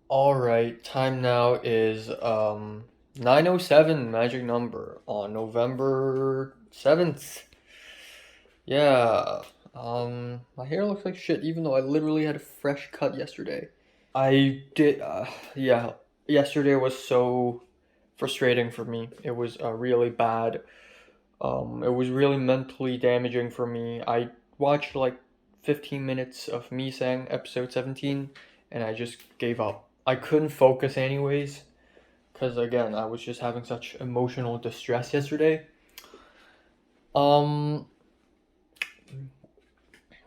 All right, time now is 9:07 magic number on November 7th. Yeah. My hair looks like shit even though I literally had a fresh cut yesterday. I did yeah, yesterday was so frustrating for me. It was really bad. It was really mentally damaging for me. I watched like 15 minutes of me saying episode 17 and I just gave up. I couldn't focus anyways because again, I was just having such emotional distress yesterday. Um,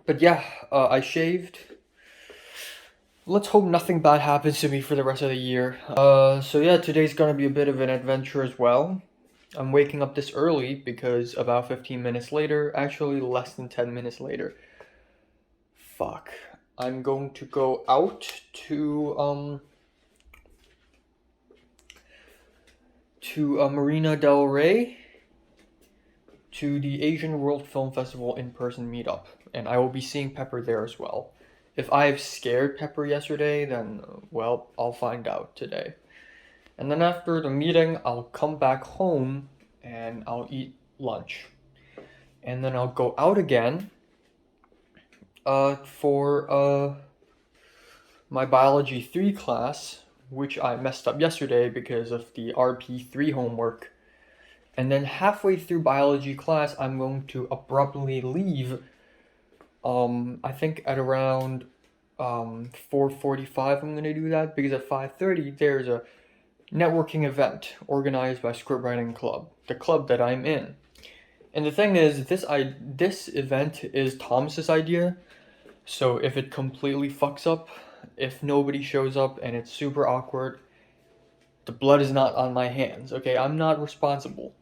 but yeah, I shaved. Let's hope nothing bad happens to me for the rest of the year. So yeah, today's gonna be a bit of an adventure as well. I'm waking up this early because about 15 minutes later, actually less than 10 minutes later, fuck. I'm going to go out to Marina del Rey to the Asian World Film Festival in-person meetup, and I will be seeing Pepper there as well. If I have scared Pepper yesterday, then well, I'll find out today. And then after the meeting, I'll come back home and I'll eat lunch. And then I'll go out again for my biology 3 class, which I messed up yesterday because of the RP3 homework. And then halfway through biology class, I'm going to abruptly leave. I think at around 4:45 I'm going to do that because at 5:30 there's a networking event organized by Scriptwriting Club, the club that I'm in. And the thing is, this event is Thomas's idea. So if it completely fucks up, if nobody shows up and it's super awkward, the blood is not on my hands. Okay, I'm not responsible.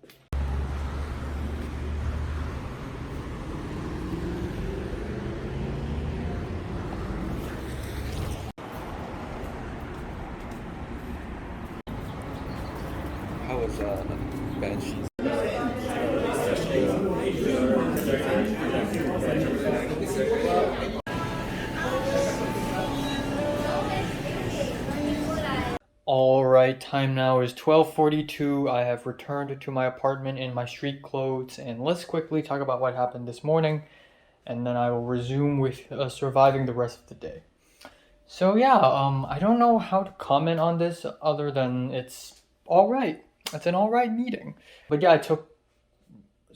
How was Banshees? All right, time now is 12:42. I have returned to my apartment in my street clothes, and let's quickly talk about what happened this morning, and then I will resume with surviving the rest of the day. So yeah, I don't know how to comment on this other than it's all right. It's an all right meeting. But yeah, I took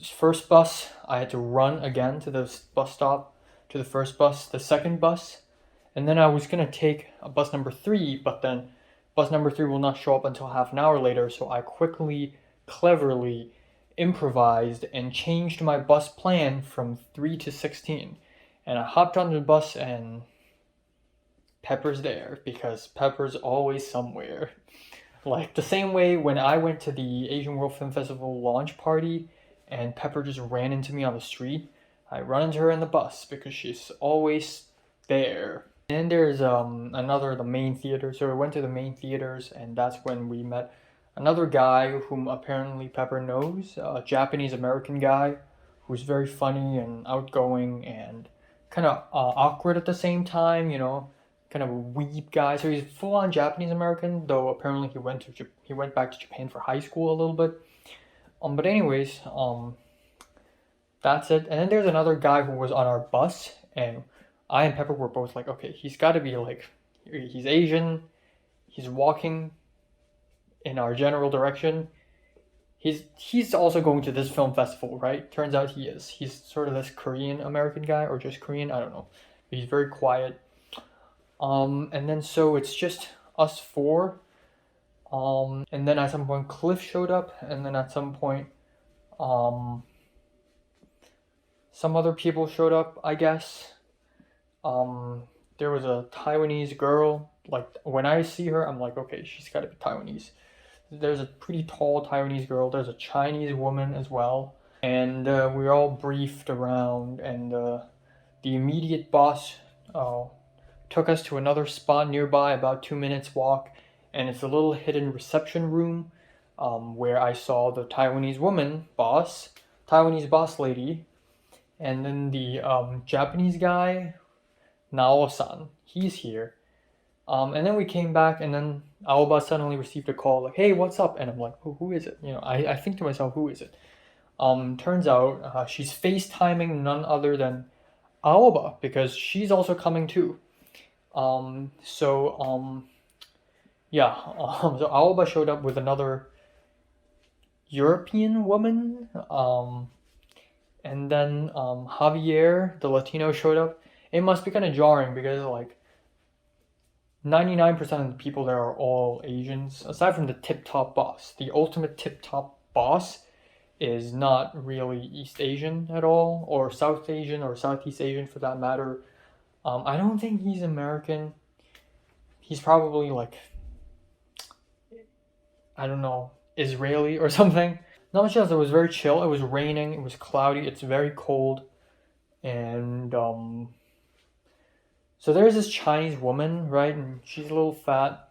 first bus. I had to run again to the bus stop, to the first bus, the second bus, and then I was gonna take a bus number 3, but then bus number 3 will not show up until half an hour later, so I quickly, cleverly improvised and changed my bus plan from 3 to 16. And I hopped on the bus and Pepper's there because Pepper's always somewhere. Like the same way when I went to the Asian World Film Festival launch party and Pepper just ran into me on the street, I run into her in the bus because she's always there. And there's the main theater. So we went to the main theaters and that's when we met another guy whom apparently Pepper knows, a Japanese American guy who's very funny and outgoing and kind of awkward at the same time, kind of a weeb guy. So he's full on Japanese American, though apparently he went back to Japan for high school a little bit. But anyways, that's it. And then there's another guy who was on our bus, and I and Pepper were both like, okay, he's got to be like, he's Asian, he's walking in our general direction. He's also going to this film festival, right? Turns out he is. He's sort of this Korean American guy, or just Korean, I don't know. But he's very quiet. And then so it's just us four. And then at some point Cliff showed up, and then at some point, some other people showed up, I guess. There was a Taiwanese girl. Like when I see her, I'm like, okay, she's got to be Taiwanese. There's a pretty tall Taiwanese girl. There's a Chinese woman as well, and we were all briefed around. And the immediate boss took us to another spot nearby, about 2 minutes walk, and it's a little hidden reception room where I saw the Taiwanese Taiwanese boss lady, and then the Japanese guy, Nao-san. He's here. And then we came back, and then Aoba suddenly received a call like, "Hey, what's up?" And I'm like, "Who is it?" I think to myself, "Who is it?" Turns out she's FaceTiming none other than Aoba because she's also coming too. Yeah. So Aoba showed up with another European woman. And then Javier, the Latino, showed up. It must be kind of jarring because like 99% of the people there are all Asians, aside from the tip top boss. The ultimate tip top boss is not really East Asian at all, or South Asian, or Southeast Asian for that matter. I don't think he's American. He's probably like, I don't know, Israeli or something. Not much else. It was very chill. It was raining. It was cloudy. It's very cold. And so there's this Chinese woman, right? And she's a little fat.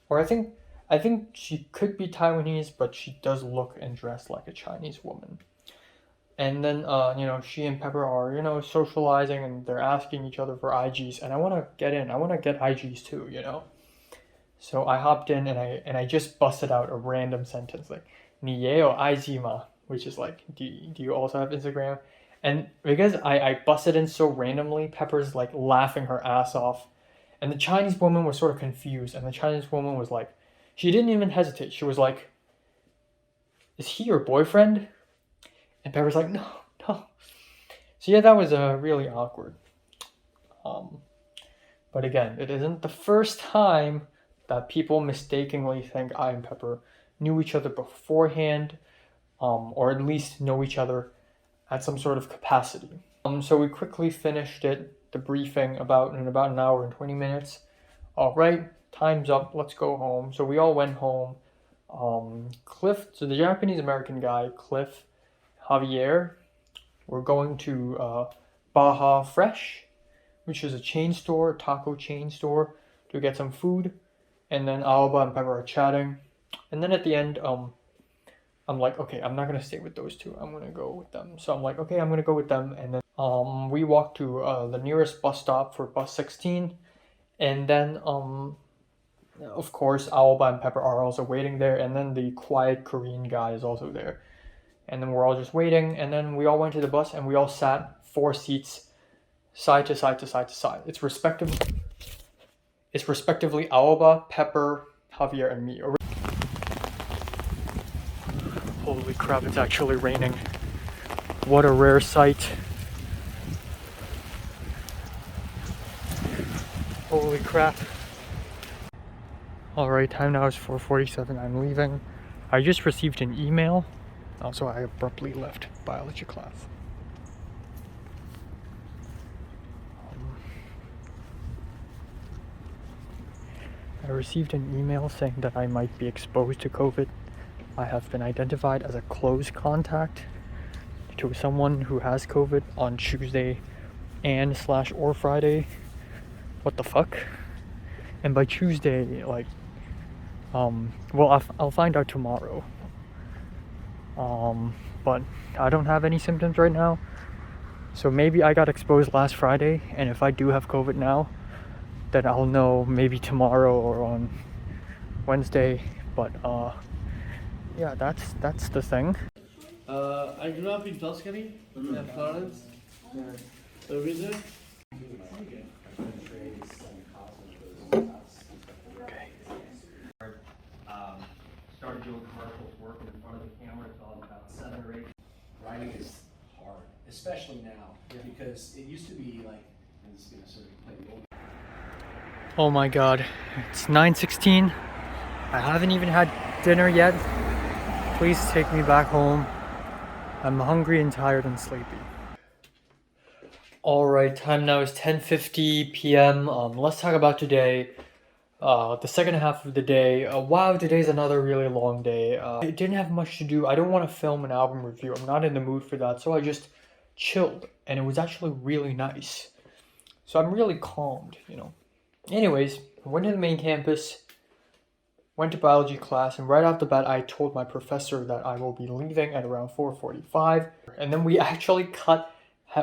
Or I think she could be Taiwanese, but she does look and dress like a Chinese woman. And then she and Pepper are socializing, and they're asking each other for IGs, and I want to get in. I want to get IGs too. So I hopped in, and I just busted out a random sentence like "你也有 IG 吗?" which is like, do you also have Instagram? And because I busted in so randomly, Pepper's like laughing her ass off, and the Chinese woman was sort of confused, and the Chinese woman was like, she didn't even hesitate. She was like, "Is he your boyfriend?" And Pepper's like, "No, no." So yeah, that was really awkward. Um, but again, it isn't the first time that people mistakenly think I and Pepper knew each other beforehand, or at least know each other at some sort of capacity. So we quickly finished the briefing in about an hour and 20 minutes. All right, time's up. Let's go home. So we all went home. Cliff, so the Japanese American guy, Cliff, Javier, we're going to Baja Fresh, which is a chain store, taco chain store, to get some food. And then Alba and Pepper are chatting. And then at the end, I'm like, okay, I'm not gonna stay with those two. I'm gonna go with them. So I'm like, okay, I'm gonna go with them. And then we walk to the nearest bus stop for bus 16. And then of course, Alba and Pepper are also waiting there. And then the quiet Korean guy is also there. And then we're all just waiting. And then we all went to the bus, and we all sat 4 seats, side to side to side to side. It's respectively Alba, Pepper, Javier, and me. Holy crap, it's actually raining. What a rare sight. Holy crap. Alright, time now is 4:47. I'm leaving. I just received an email. Also, I abruptly left biology class. I received an email saying that I might be exposed to COVID. I have been identified as a close contact to someone who has COVID on Tuesday or Friday. What the fuck? And by Tuesday, like, I'll find out tomorrow. But I don't have any symptoms right now. So maybe I got exposed last Friday, and if I do have COVID now, then I'll know maybe tomorrow or on Wednesday. But yeah, that's the thing. I grew up in Tuscany, in Florence. So visit. Okay. Started doing commercials, working in front of the camera until about 7 or 8. Writing is hard, especially now, because it used to be like, and it's gonna sort of play the old. Oh my god, it's 9:16. I haven't even had dinner yet. Please take me back home. I'm hungry and tired and sleepy. Alright, time now is 10:50 p.m. Let's talk about today. The second half of the day. Wow, today's another really long day. I didn't have much to do. I don't want to film an album review. I'm not in the mood for that. So I just chilled. And it was actually really nice. So I'm really calmed. Anyways, I went to the main campus, went to biology class, and right off the bat, I told my professor that I will be leaving at around 4:45. And then we actually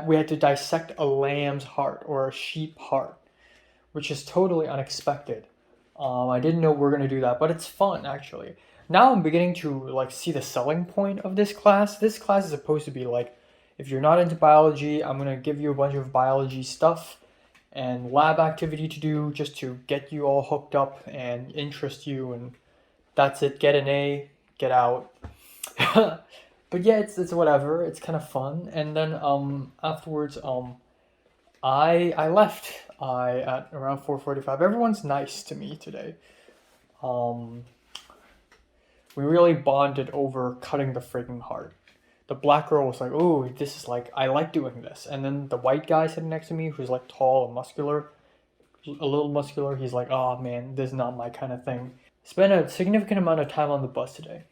we had to dissect a lamb's heart or a sheep heart, which is totally unexpected. I didn't know we were gonna do that, but it's fun actually. Now I'm beginning to like see the selling point of this class. This class is supposed to be like, if you're not into biology, I'm gonna give you a bunch of biology stuff and lab activity to do just to get you all hooked up and interest you, and that's it. Get an A, get out. But yeah, it's whatever. It's kind of fun. And then afterwards I left. I at around 4:45. Everyone's nice to me today. Um we really bonded over cutting the freaking heart. The black girl was like, "Oh, this is like I like doing this," and then the white guy sitting next to me, who's like tall and muscular, a little muscular, he's like, "Oh man, this is not my kind of thing." Spent a significant amount of time on the bus today.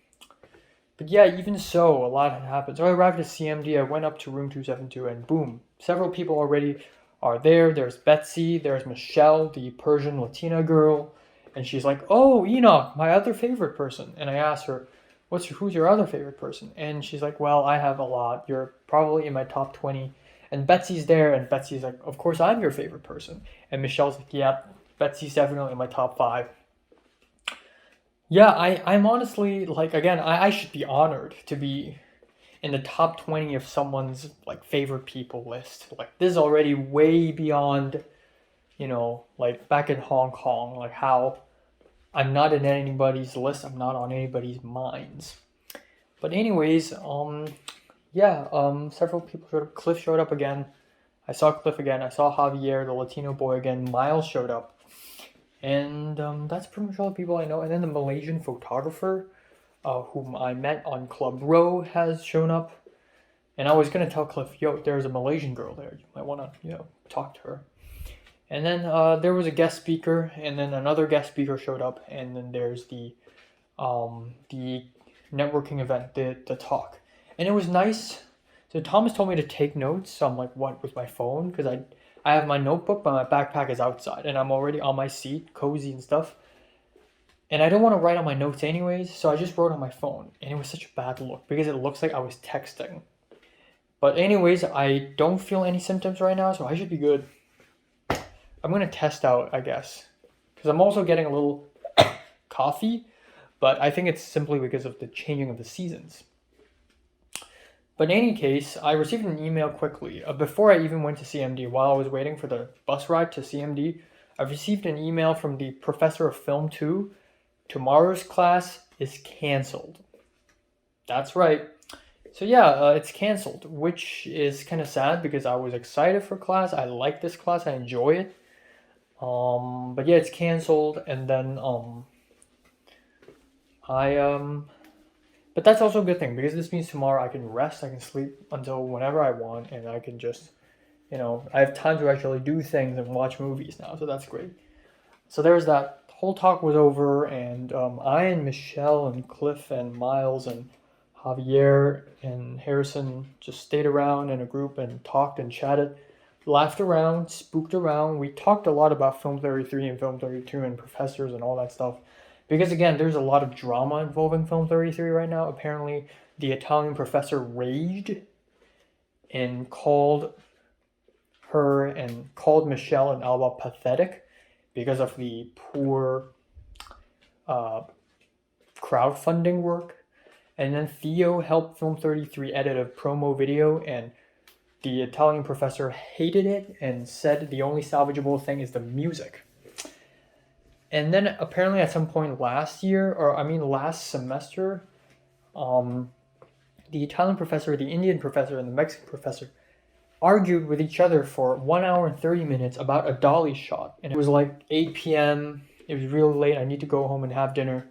But yeah, even so, a lot had happened. So I arrived at CMD, I went up to room 272, and boom, several people already are there. There's Betsy, there's Michelle, the Persian Latina girl, and she's like, "Oh, Enoch, my other favorite person." And I asked her, who's your other favorite person? And she's like, "Well, I have a lot. You're probably in my top 20. And Betsy's there, and Betsy's like, "Of course I'm your favorite person." And Michelle's like, "Yeah, Betsy's definitely in my top 5. Yeah, I'm honestly, like, again, I should be honored to be in the top 20 of someone's, like, favorite people list. Like, this is already way beyond, like, back in Hong Kong, like, how I'm not in anybody's list, I'm not on anybody's minds. But anyways, several people showed up. Cliff showed up again. I saw Cliff again. I saw Javier, the Latino boy, again. Miles showed up. And that's pretty much all the people I know. And then the Malaysian photographer, whom I met on Club Row, has shown up. And I was going to tell Cliff, "Yo, there's a Malaysian girl there. You might want to, talk to her." And then there was a guest speaker, and then another guest speaker showed up. And then there's the networking event, the talk. And it was nice. So Thomas told me to take notes. So I'm like, what, with my phone? Because I have my notebook, but my backpack is outside, and I'm already on my seat, cozy and stuff. And I don't want to write on my notes anyways, so I just wrote on my phone, and it was such a bad look because it looks like I was texting. But anyways, I don't feel any symptoms right now, so I should be good. I'm gonna test out, I guess, because I'm also getting a little coffee, but I think it's simply because of the changing of the seasons. But in any case, I received an email quickly. Before I even went to CMD, while I was waiting for the bus ride to CMD, I received an email from the professor of Film 2. Tomorrow's class is canceled. That's right. So yeah, it's canceled, which is kind of sad because I was excited for class. I like this class. I enjoy it. But yeah, it's canceled, and then but that's also a good thing because this means tomorrow I can rest, I can sleep until whenever I want, and I can just, I have time to actually do things and watch movies now, so that's great. So there's that. The whole talk was over, and I and Michelle and Cliff and Miles and Javier and Harrison just stayed around in a group and talked and chatted, laughed around, spooked around. We talked a lot about Film 33 and Film 32 and professors and all that stuff. Because again, there's a lot of drama involving Film 33 right now. Apparently, the Italian professor raged and called Michelle and Alba pathetic because of the poor crowdfunding work. And then Theo helped Film 33 edit a promo video, and the Italian professor hated it and said the only salvageable thing is the music. And then apparently at some point last semester, the Italian professor, the Indian professor, and the Mexican professor argued with each other for 1 hour and 30 minutes about a dolly shot. And it was like 8 p.m. It was really late. I need to go home and have dinner.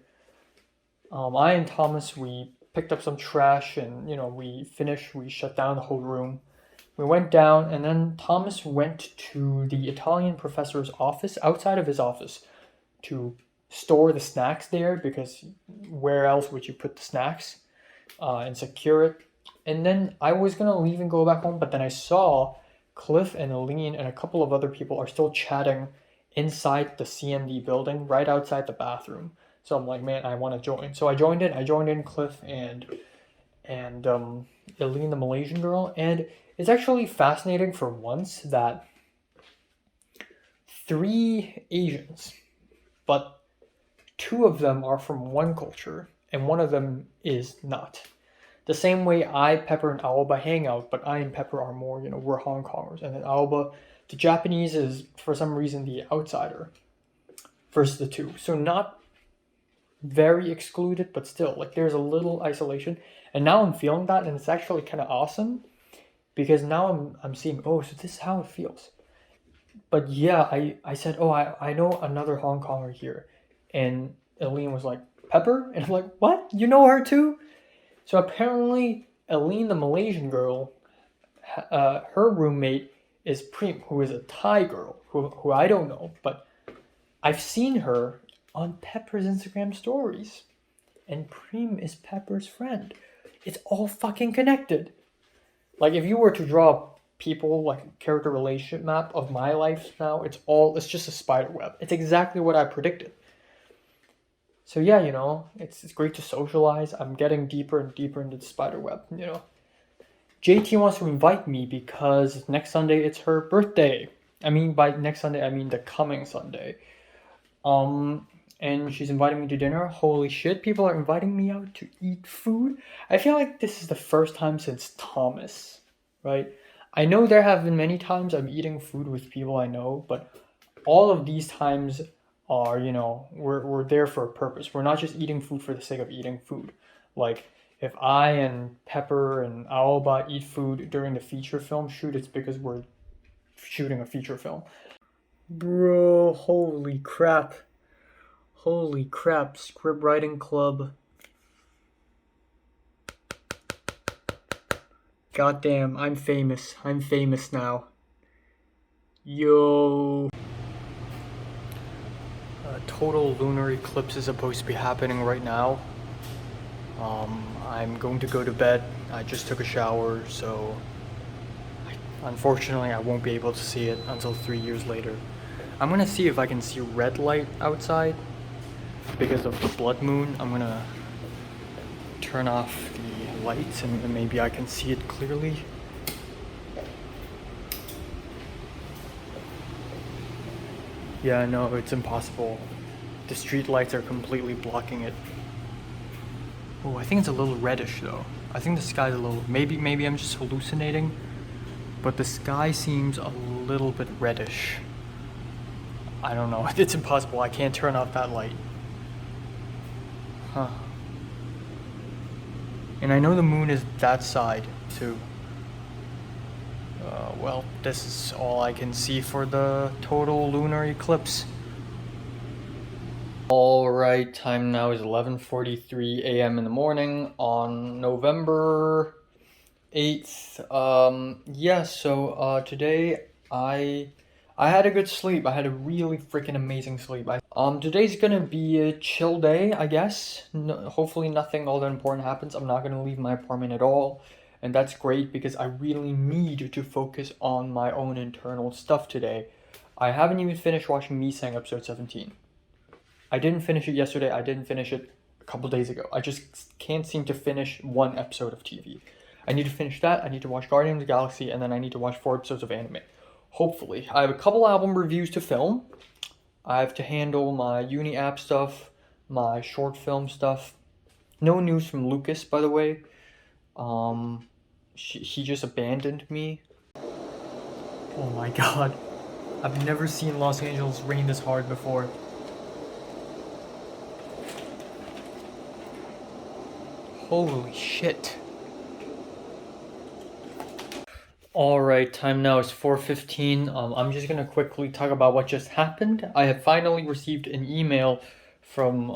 I and Thomas, we picked up some trash, and we shut down the whole room. We went down, and then Thomas went to the Italian professor's office, outside of his office, to store the snacks there, because where else would you put the snacks, and secure it. And then I was gonna leave and go back home, but then I saw Cliff and Aline and a couple of other people are still chatting inside the CMD building, right outside the bathroom. So I'm like, man, I want to join. So I joined in Cliff and Aline, the Malaysian girl, and it's actually fascinating for once that 3 Asians, but 2 of them are from one culture and one of them is not. The same way I, Pepper, and Aoba hang out, but I and Pepper are more, we're Hong Kongers. And then Aoba, the Japanese, is for some reason the outsider versus the 2. So not very excluded, but still, like, there's a little isolation. And now I'm feeling that, and it's actually kind of awesome because now I'm seeing, oh, so this is how it feels. But yeah, I said, oh, I know another Hong Konger here. And Aline was like, Pepper? And I'm like, what? You know her too? So apparently, Aline, the Malaysian girl, her roommate is Preem, who is a Thai girl, who I don't know, but I've seen her on Pepper's Instagram stories. And Preem is Pepper's friend. It's all fucking connected. Like, if you were to draw people, like a character relationship map of my life now, it's just a spider web. It's exactly what I predicted. So yeah, it's great to socialize. I'm getting deeper and deeper into the spider web, JT wants to invite me because next Sunday it's her birthday. I mean, by next Sunday, I mean the coming Sunday. And she's inviting me to dinner. Holy shit, people are inviting me out to eat food. I feel like this is the first time since Thomas, right? I know there have been many times I'm eating food with people I know, but all of these times are, we're there for a purpose. We're not just eating food for the sake of eating food. Like, if I and Pepper and Aoba eat food during the feature film shoot, it's because we're shooting a feature film. Bro, holy crap. Holy crap, script writing club. Goddamn, I'm famous. I'm famous now. Yo. Total lunar eclipse is supposed to be happening right now. I'm going to go to bed. I just took a shower, so unfortunately I won't be able to see it until 3 years later. I'm gonna see if I can see red light outside because of the blood moon. I'm gonna turn off the lights and maybe I can see it clearly. Yeah, no, it's impossible. The street lights are completely blocking it. Oh, I think it's a little reddish though. I think the sky's a little, maybe I'm just hallucinating, but the sky seems a little bit reddish. I don't know, it's impossible. I can't turn off that light. Huh. And I know the moon is that side too. Well, this is all I can see for the total lunar eclipse. Alright, time now is 11:43 a.m. in the morning on November 8th. Today I had a good sleep. I had a really freaking amazing sleep. Today's gonna be a chill day, I guess. Hopefully nothing all that important happens. I'm not gonna leave my apartment at all. And that's great because I really need to focus on my own internal stuff today. I haven't even finished watching Misang episode 17. I didn't finish it yesterday. I didn't finish it a couple days ago. I just can't seem to finish one episode of TV. I need to finish that. I need to watch Guardians of the Galaxy, and then I need to watch 4 episodes of anime. Hopefully. I have a couple album reviews to film. I have to handle my uni app stuff, my short film stuff. No news from Lucas, by the way. He just abandoned me. Oh my god. I've never seen Los Angeles rain this hard before. Holy shit. Alright, time now is 4:15. I'm just gonna quickly talk about what just happened. I have finally received an email from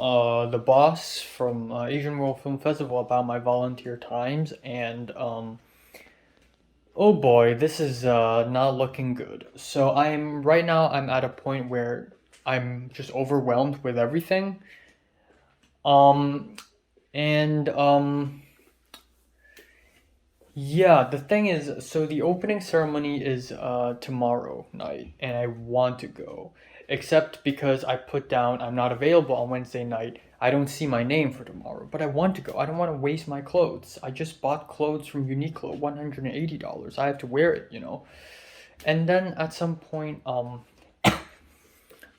the boss from Asian World Film Festival about my volunteer times, and oh boy, this is not looking good. So right now I'm at a point where I'm just overwhelmed with everything. Yeah, the thing is, so the opening ceremony is tomorrow night, and I want to go. Except because I put down I'm not available on Wednesday night, I don't see my name for tomorrow, but I want to go. I don't want to waste my clothes. I just bought clothes from Uniqlo, $180. I have to wear it, And then at some point,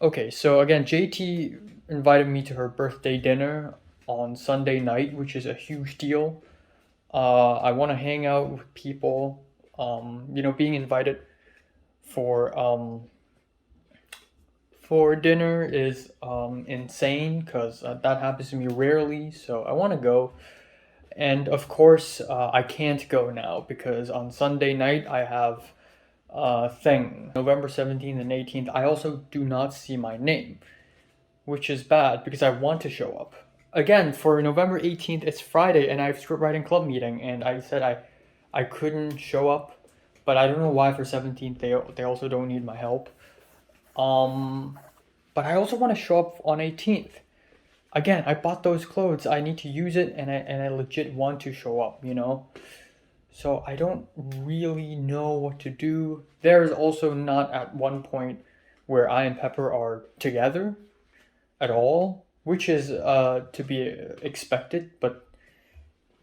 Okay, so again, JT invited me to her birthday dinner on Sunday night, which is a huge deal. I want to hang out with people. Being invited for dinner is insane because that happens to me rarely. So I want to go, and of course, I can't go now because on Sunday night I have thing November 17th and 18th. I also do not see my name, which is bad because I want to show up. Again, for November 18th, it's Friday, and I have script writing club meeting, and I said I couldn't show up, but I don't know why for 17th they also don't need my help. But I also want to show up on 18th. Again, I bought those clothes. I need to use it, and I legit want to show up. So I don't really know what to do. There is also not at one point where I and Pepper are together at all, which is to be expected, but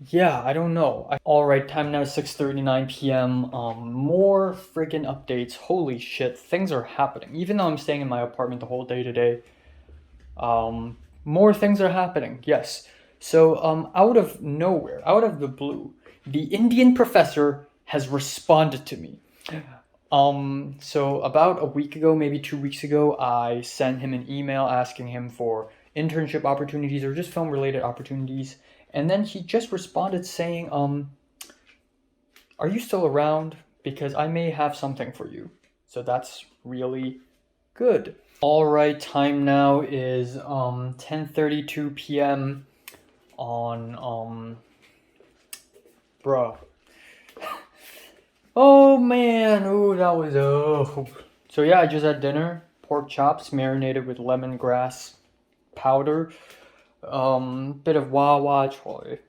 yeah, I don't know. Alright, time now 6:39 p.m. More friggin' updates. Holy shit, things are happening. Even though I'm staying in my apartment the whole day today, more things are happening, yes. So, out of nowhere, out of the blue, the Indian professor has responded to me. So about a week ago, maybe 2 weeks ago, I sent him an email asking him for internship opportunities or just film related opportunities. And then he just responded saying, are you still around? Because I may have something for you. So that's really good. Alright, time now is 10:32 p.m. on bruh. Oh man, oh that was So yeah, I just had dinner, pork chops marinated with lemongrass powder, bit of Wawa choy,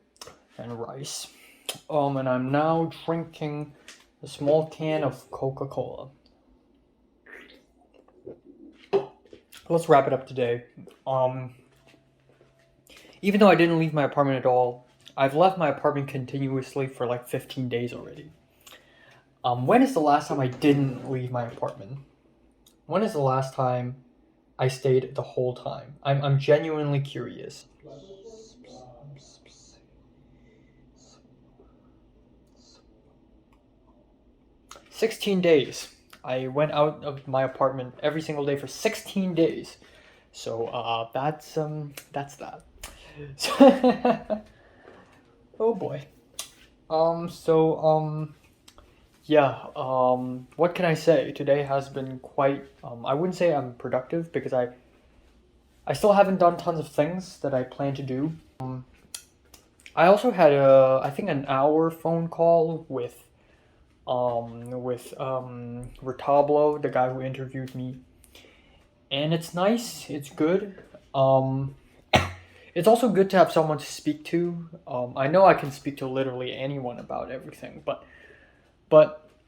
and rice. And I'm now drinking a small can of Coca-Cola. Let's wrap it up today. Even though I didn't leave my apartment at all, I've left my apartment continuously for like 15 days already. When is the last time I didn't leave my apartment? When is the last time I stayed the whole time? I'm genuinely curious. 16 days. I went out of my apartment every single day for 16 days. So that's that. Oh boy. Yeah, what can I say? Today has been quite, I wouldn't say I'm productive because I still haven't done tons of things that I plan to do. I also had I think an hour phone call with Retablo, the guy who interviewed me. And it's nice, it's good. It's also good to have someone to speak to. I know I can speak to literally anyone about everything, but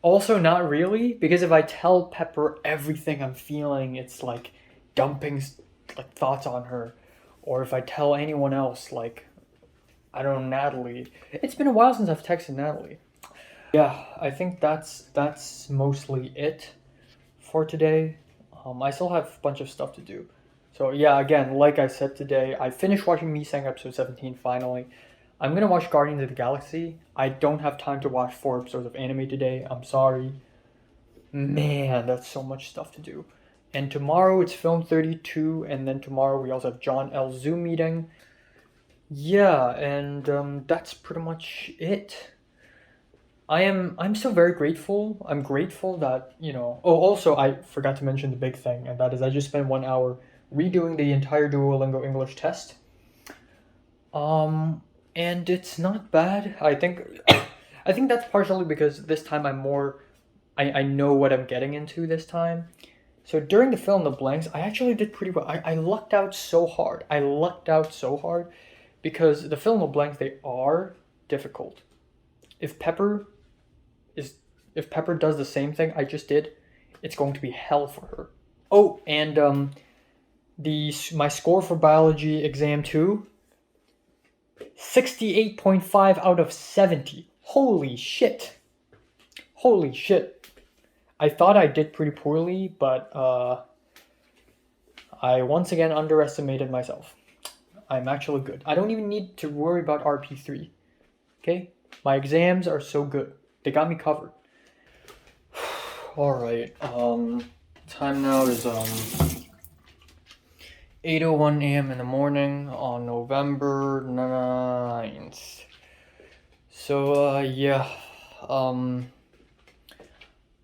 also not really, because if I tell Pepper everything I'm feeling, it's like dumping like thoughts on her. Or if I tell anyone else, like, I don't know, Natalie. It's been a while since I've texted Natalie. Yeah, I think that's mostly it for today. I still have a bunch of stuff to do. So yeah, again, like I said today, I finished watching Mii-Sang episode 17 finally. I'm gonna watch Guardians of the Galaxy. I don't have time to watch 4 episodes of anime today. I'm sorry. Man, that's so much stuff to do. And tomorrow it's Film 32, and then tomorrow we also have John L. Zoom meeting. Yeah, and that's pretty much it. I'm still very grateful. I'm grateful that, Oh, also, I forgot to mention the big thing, and that is I just spent 1 hour redoing the entire Duolingo English test. And it's not bad. I think that's partially because this time I know what I'm getting into this time. So during the fill in the blanks, I actually did pretty well. I lucked out so hard. Because the fill in the blanks, they are difficult. If Pepper does the same thing I just did, it's going to be hell for her. Oh, and my score for biology exam 2, 68.5 out of 70. Holy shit. I thought I did pretty poorly, but I once again underestimated myself. I'm actually good. I don't even need to worry about RP3. Okay? My exams are so good. They got me covered. Alright, time now is 8:01 a.m. in the morning on November 9th. So yeah,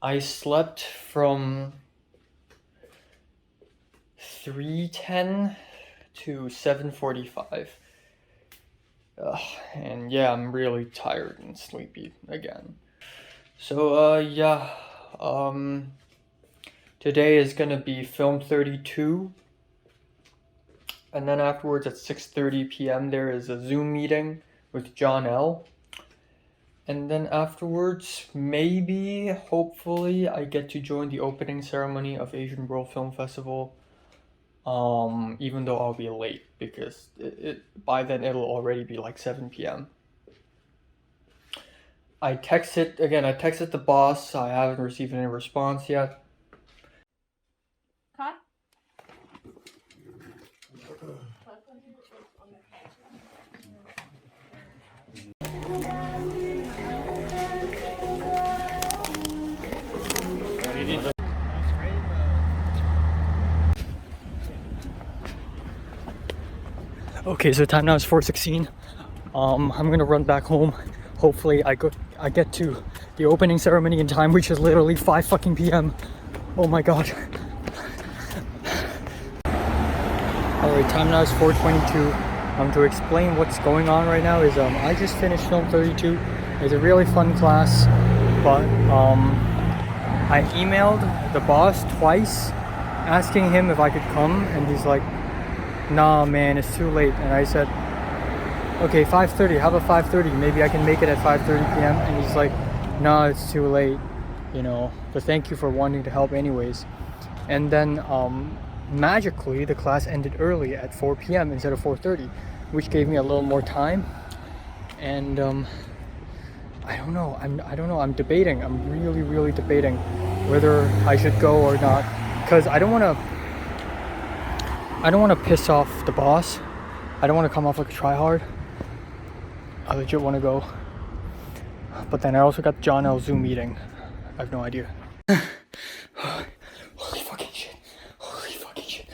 I slept from 3:10 to 7:45. And yeah, I'm really tired and sleepy again. So yeah, today is gonna be film 32, and then afterwards at 6:30 p.m. there is a Zoom meeting with John L. And then afterwards, maybe, hopefully, I get to join the opening ceremony of Asian World Film Festival. Even though I'll be late because by then it'll already be like 7 p.m. I texted the boss. I haven't received any response yet. Cut. Okay, so time now is 4:16. I'm gonna run back home. Hopefully I get to the opening ceremony in time, which is literally 5 fucking p.m. Oh my god. Alright, time now is 4:22. To explain what's going on right now is I just finished film 32. It's a really fun class, but I emailed the boss twice asking him if I could come, and he's like, nah man, it's too late. And I said, okay, 5:30, how about 5:30? Maybe I can make it at 5:30 p.m. And he's like, nah, it's too late, you know, but thank you for wanting to help anyways. And then magically the class ended early at 4 p.m. instead of 4:30, which gave me a little more time. And I don't know, I'm debating. I'm really debating whether I should go or not, because I don't want to piss off the boss. I don't want to come off like a tryhard. I legit want to go. But then I also got John L. Zoom meeting. I have no idea. Holy fucking shit. Holy fucking shit.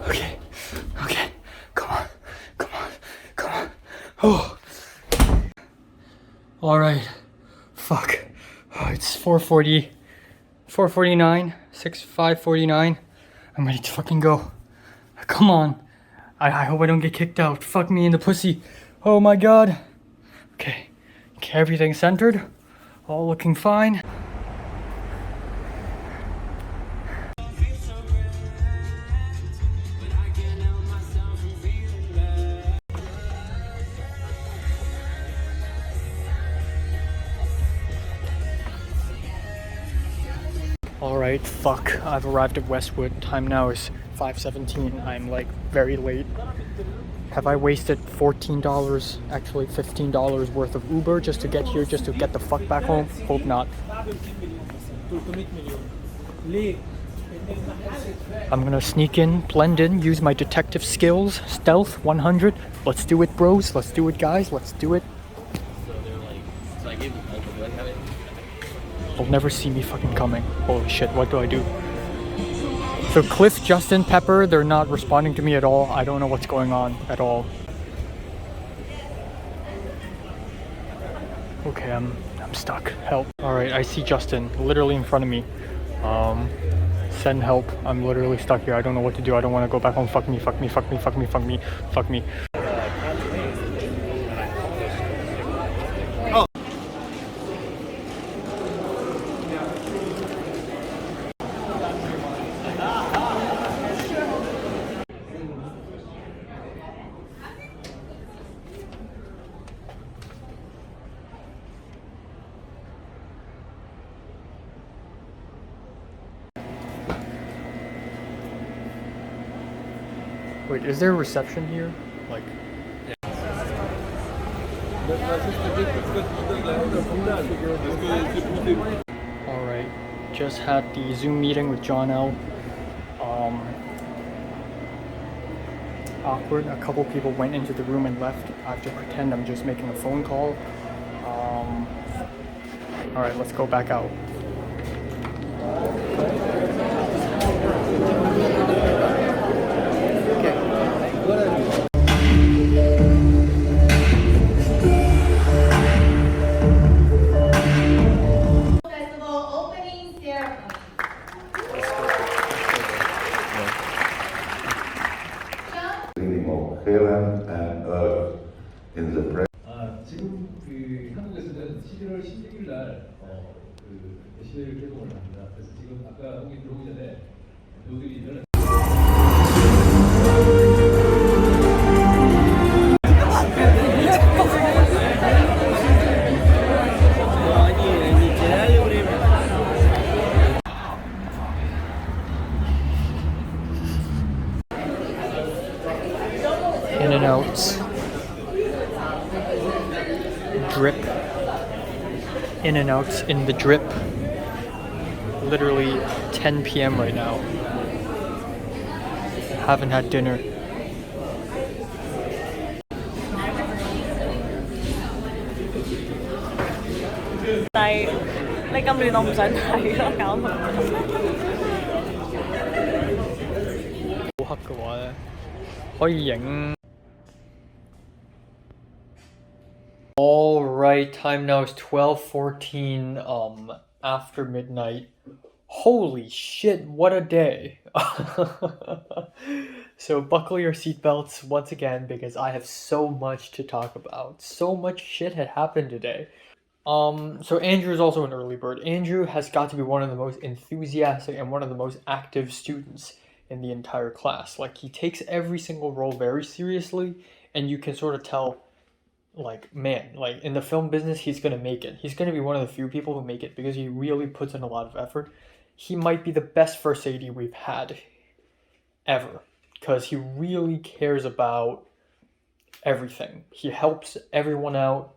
Okay. Come on. Oh. Alright. Fuck. Oh, it's 4:49. 5:49. I'm ready to fucking go. Come on. I hope I don't get kicked out. Fuck me in the pussy. Oh my god. Okay, everything centered. All looking fine. Alright, fuck. I've arrived at Westwood. Time now is 5:17. I'm like very late. Have I wasted $14, actually $15 worth of Uber just to get here, just to get the fuck back home? Hope not. I'm gonna sneak in, blend in, use my detective skills, stealth 100. Let's do it, bros. Let's do it, guys. Let's do it. They'll never see me fucking coming. Holy shit, what do I do? So Cliff, Justin, Pepper, they're not responding to me at all. I don't know what's going on at all. Okay, I'm stuck. Help. Alright, I see Justin literally in front of me. Send help. I'm literally stuck here. I don't know what to do. I don't want to go back home. Fuck me. Wait, is there a reception here? Like... Alright, just had the Zoom meeting with John L. awkward. A couple people went into the room and left. I have to pretend I'm just making a phone call. All right, let's go back out. Festival opening ceremony. of heaven and earth in the presence. 지금 그 한국에서는 11월 16일 날 시대를 개봉을 합니다. 그래서 지금 아까 여기 들어오기 전에 배우들이 일어나. In and outs. Drip. In and outs in the drip. Literally 10 p.m. right now. Haven't had dinner. Alright, time now is 12:14 after midnight. Holy shit, what a day. So buckle your seatbelts once again because I have so much to talk about. So much shit had happened today. So Andrew is also an early bird. Andrew has got to be one of the most enthusiastic and one of the most active students in the entire class. Like, he takes every single role very seriously, and you can sort of tell, like, man, like, in the film business, he's gonna make it. He's gonna be one of the few people who make it because he really puts in a lot of effort. He might be the best first AD we've had ever because he really cares about everything. He helps everyone out.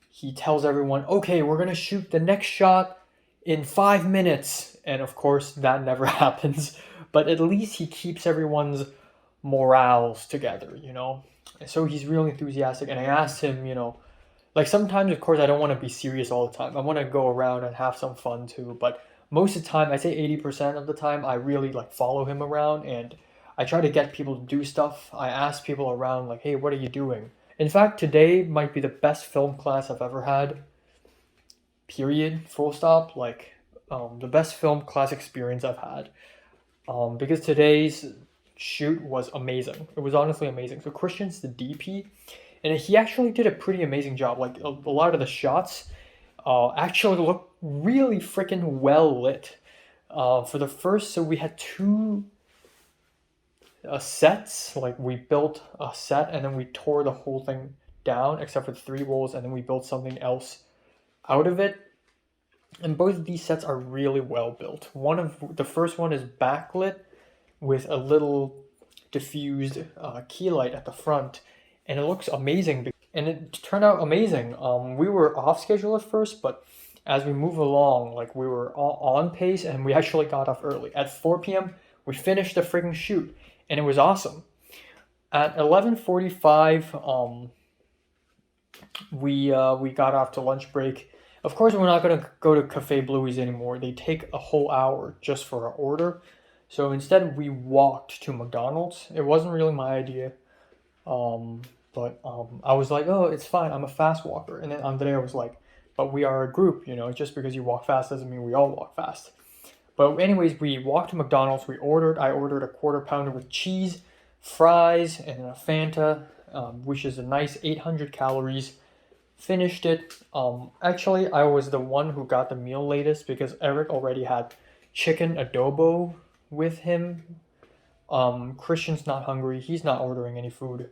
He tells everyone, okay, we're gonna shoot the next shot in 5 minutes. And of course, that never happens. But at least he keeps everyone's morals together, you know? And so he's really enthusiastic. And I asked him, you know, like, sometimes, of course, I don't want to be serious all the time. I want to go around and have some fun too. But most of the time, I say 80% of the time, I really, like, follow him around. And I try to get people to do stuff. I ask people around, like, hey, what are you doing? In fact, today might be the best film class I've ever had. Period. Full stop. Like, the best film class experience I've had. Because today's shoot was amazing. It was honestly amazing. So Christian's the DP, and he actually did a pretty amazing job. Like, a lot of the shots actually look really freaking well lit. For the first, so we had two sets. Like, we built a set and then we tore the whole thing down except for the 3 walls, and then we built something else out of it. And both of these sets are really well built. The first one is backlit with a little diffused key light at the front, and it looks amazing. And it turned out amazing. We were off schedule at first, but as we move along, like, we were on pace, and we actually got off early. At 4 p.m., we finished the freaking shoot, and it was awesome. At 11:45, we got off to lunch break. Of course, we're not gonna go to Cafe Bluey's anymore. They take a whole hour just for our order. So instead, we walked to McDonald's. It wasn't really my idea, but I was like, oh, it's fine. I'm a fast walker. And then Andrea was like, but we are a group, you know. Just because you walk fast doesn't mean we all walk fast. But anyways, we walked to McDonald's. I ordered a quarter pounder with cheese, fries, and a Fanta, which is a nice 800 calories. Finished it. Actually, I was the one who got the meal latest because Eric already had chicken adobo with him. Christian's not hungry. He's not ordering any food.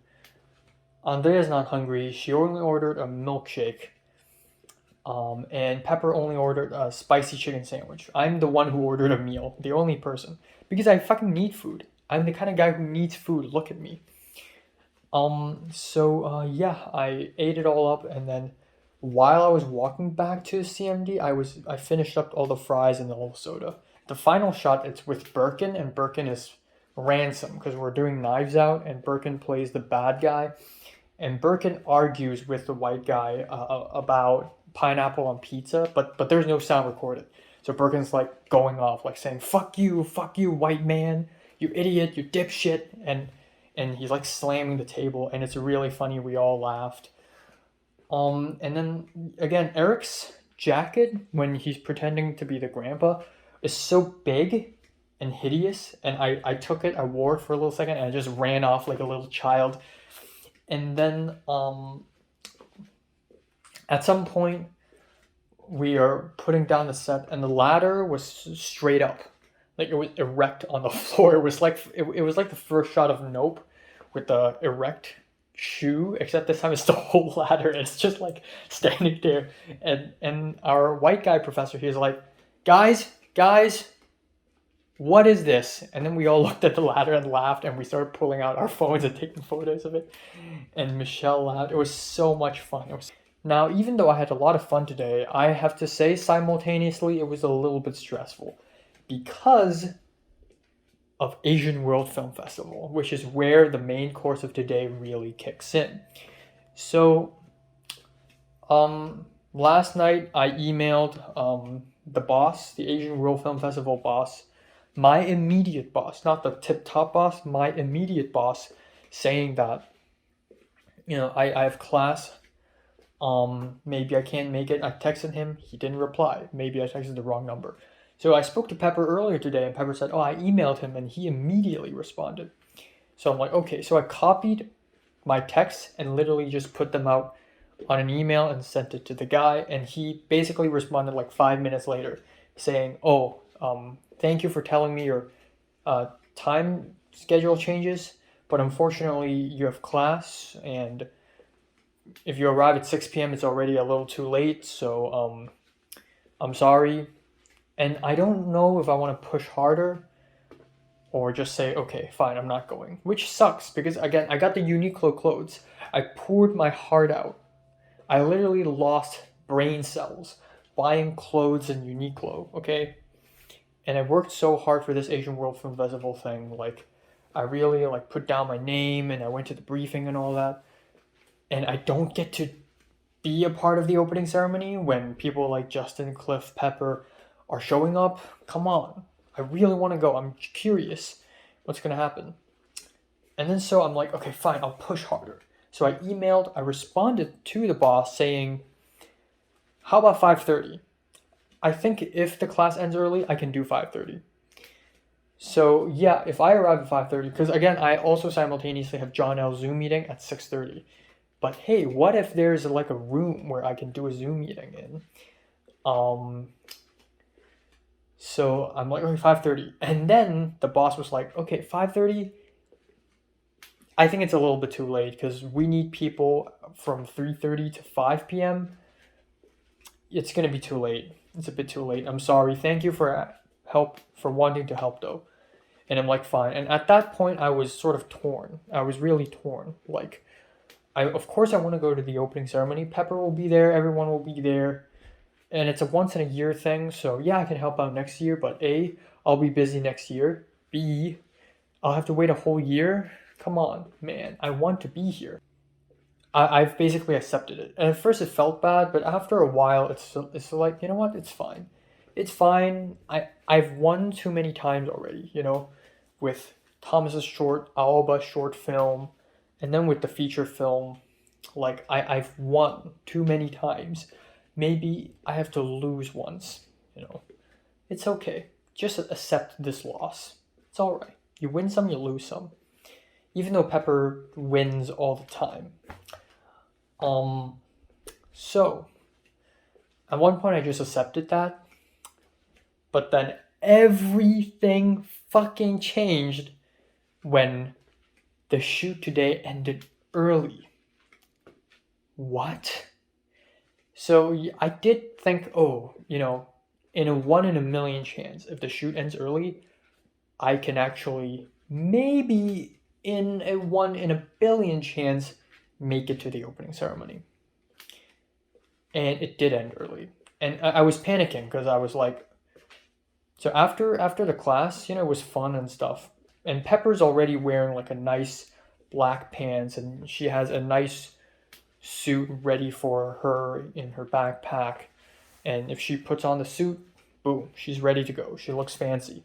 Andrea's not hungry. She only ordered a milkshake. And Pepper only ordered a spicy chicken sandwich. I'm the one who ordered a meal. The only person. Because I fucking need food. I'm the kind of guy who needs food. Look at me. Yeah, I ate it all up, and then while I was walking back to CMD, I finished up all the fries and the whole soda. The final shot, it's with Birkin, and Birkin is Ransom, because we're doing Knives Out, and Birkin plays the bad guy, and Birkin argues with the white guy about pineapple on pizza, but there's no sound recorded. So Birkin's like going off, like saying fuck you, white man, you idiot, you dipshit," and he's like slamming the table, and it's really funny. We all laughed. And then again, Eric's jacket when he's pretending to be the grandpa is so big and hideous, and I took it, I wore it for a little second, and I just ran off like a little child. And then at some point we are putting down the set, and the ladder was straight up, like it was erect on the floor. It was like the first shot of Nope with the erect shoe, except this time it's the whole ladder, and it's just like standing there. And our white guy professor, he's like, guys, what is this? And then we all looked at the ladder and laughed, and we started pulling out our phones and taking photos of it. And Michelle laughed. It was so much fun. Now, even though I had a lot of fun today, I have to say simultaneously it was a little bit stressful because of Asian World Film Festival, which is where the main course of today really kicks in. So, last night I emailed the boss, the Asian World Film Festival boss, my immediate boss, not the tip-top boss, my immediate boss, saying that, I have class, maybe I can't make it. I texted him, he didn't reply. Maybe I texted the wrong number. So I spoke to Pepper earlier today, and Pepper said, I emailed him, and he immediately responded. So I'm like, okay. So I copied my texts and literally just put them out on an email and sent it to the guy, and he basically responded like 5 minutes later saying, thank you for telling me your time schedule changes, but unfortunately you have class, and if you arrive at 6 p.m. it's already a little too late, so I'm sorry. And I don't know if I want to push harder or just say, okay, fine, I'm not going. Which sucks because, again, I got the Uniqlo clothes. I poured my heart out. I literally lost brain cells buying clothes in Uniqlo, okay? And I worked so hard for this Asian World Film Festival thing. Like, I really, put down my name, and I went to the briefing and all that. And I don't get to be a part of the opening ceremony when people like Justin, Cliff, Pepper are showing up. Come on. I really want to go. I'm curious what's going to happen. And then so I'm like, okay, fine, I'll push harder. So I responded to the boss saying, how about 5:30? I think if the class ends early, I can do 5:30. So yeah, if I arrive at 5:30, because again, I also simultaneously have John L. Zoom meeting at 6:30. But hey, what if there's a room where I can do a Zoom meeting in? So I'm like, okay, 5:30. And then the boss was like, okay, 5:30, I think it's a little bit too late because we need people from 3:30 to 5 p.m. It's going to be too late. It's a bit too late. I'm sorry. Thank you for wanting to help though. And I'm like, fine. And at that point, I was sort of torn. I was really torn. Of course I want to go to the opening ceremony. Pepper will be there. Everyone will be there. And it's a once in a year thing. So yeah, I can help out next year. But A, I'll be busy next year. B, I'll have to wait a whole year. Come on, man. I want to be here. I've basically accepted it. And at first it felt bad. But after a while, it's like, you know what? It's fine. It's fine. I've won too many times already, with Thomas's Aoba short film. And then with the feature film, I've won too many times. Maybe I have to lose once, It's okay. Just accept this loss. It's all right. You win some, you lose some. Even though Pepper wins all the time. So, at one point I just accepted that. But then everything fucking changed when the shoot today ended early. What? So I did think, in a 1 in a million chance, if the shoot ends early, I can actually, maybe in a 1 in a billion chance, make it to the opening ceremony. And it did end early. And I was panicking because I was like, so after the class, it was fun and stuff. And Pepper's already wearing like a nice black pants, and she has a nice suit ready for her in her backpack. And if she puts on the suit, boom, she's ready to go. She looks fancy.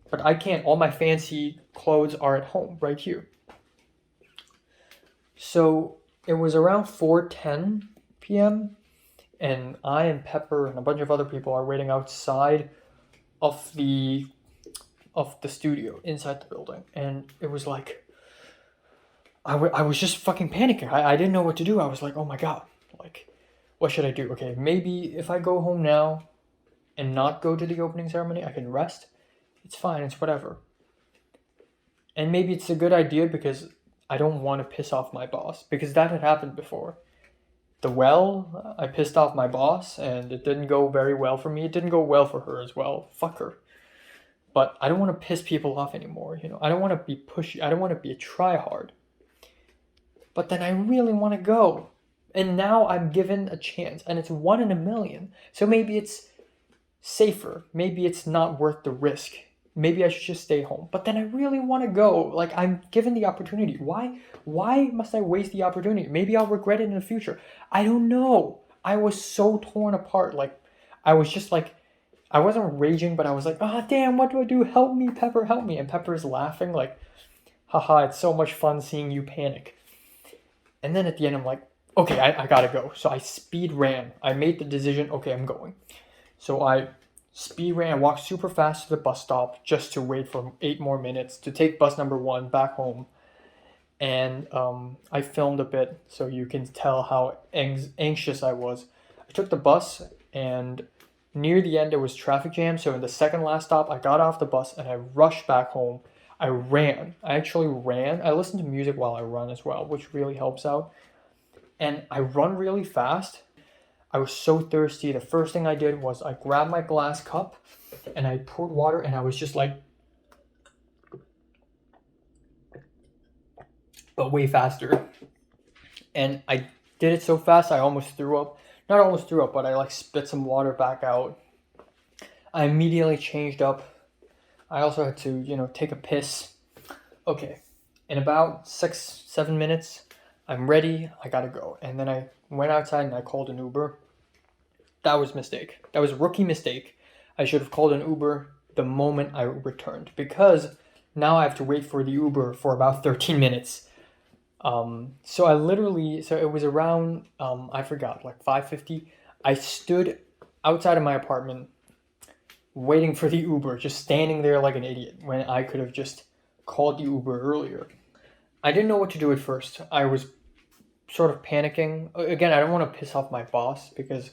But I can't. All my fancy clothes are at home, right here. So it was around 4:10 p.m. and I and Pepper and a bunch of other people are waiting outside of the studio inside the building, and it was like I was just fucking panicking. I didn't know what to do. I was like, oh my god, like, what should I do? Okay, maybe if I go home now and not go to the opening ceremony, I can rest. It's fine, it's whatever. And maybe it's a good idea because I don't want to piss off my boss, because that had happened before. I pissed off my boss and it didn't go very well for me. It didn't go well for her as well. Fuck her. But I don't want to piss people off anymore, you know. I don't want to be pushy. I don't want to be a tryhard. But then I really want to go. And now I'm given a chance, and it's 1 in a million. So maybe it's safer. Maybe it's not worth the risk. Maybe I should just stay home. But then I really want to go. Like, I'm given the opportunity. Why must I waste the opportunity? Maybe I'll regret it in the future. I don't know. I was so torn apart. Like, I was just like, I wasn't raging, but I was like, ah, damn, what do I do? Help me, Pepper, help me. And Pepper's laughing like, haha, it's so much fun seeing you panic. And then at the end, I'm like, okay, I gotta go. So I speed ran. I made the decision, okay, I'm going. So I speed ran. I walked super fast to the bus stop just to wait for 8 more minutes to take bus number 1 back home. And I filmed a bit so you can tell how anxious I was. I took the bus, and near the end, there was traffic jam. So in the second last stop, I got off the bus and I rushed back home. I ran. I actually ran. I listen to music while I run as well, which really helps out. And I run really fast. I was so thirsty. The first thing I did was I grabbed my glass cup and I poured water, and I was just like, but way faster. And I did it so fast I almost threw up. Not almost threw up, but I like spit some water back out. I immediately changed up. I also had to, take a piss. Okay, in about 6-7 minutes, I'm ready. I gotta go. And then I went outside and I called an Uber. That was a mistake. That was a rookie mistake. I should have called an Uber the moment I returned, because now I have to wait for the Uber for about 13 minutes. So it was around, I forgot, like 5:50. I stood outside of my apartment waiting for the Uber, just standing there like an idiot, when I could have just called the Uber earlier. I didn't know what to do at first. I was sort of panicking. Again, I don't want to piss off my boss because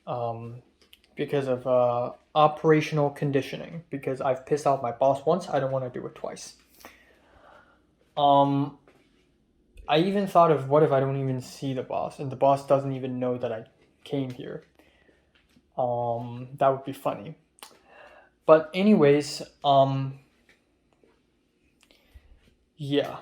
of operational conditioning. Because I've pissed off my boss once, I don't want to do it twice. I even thought of, what if I don't even see the boss and the boss doesn't even know that I came here? That would be funny. But anyways, yeah.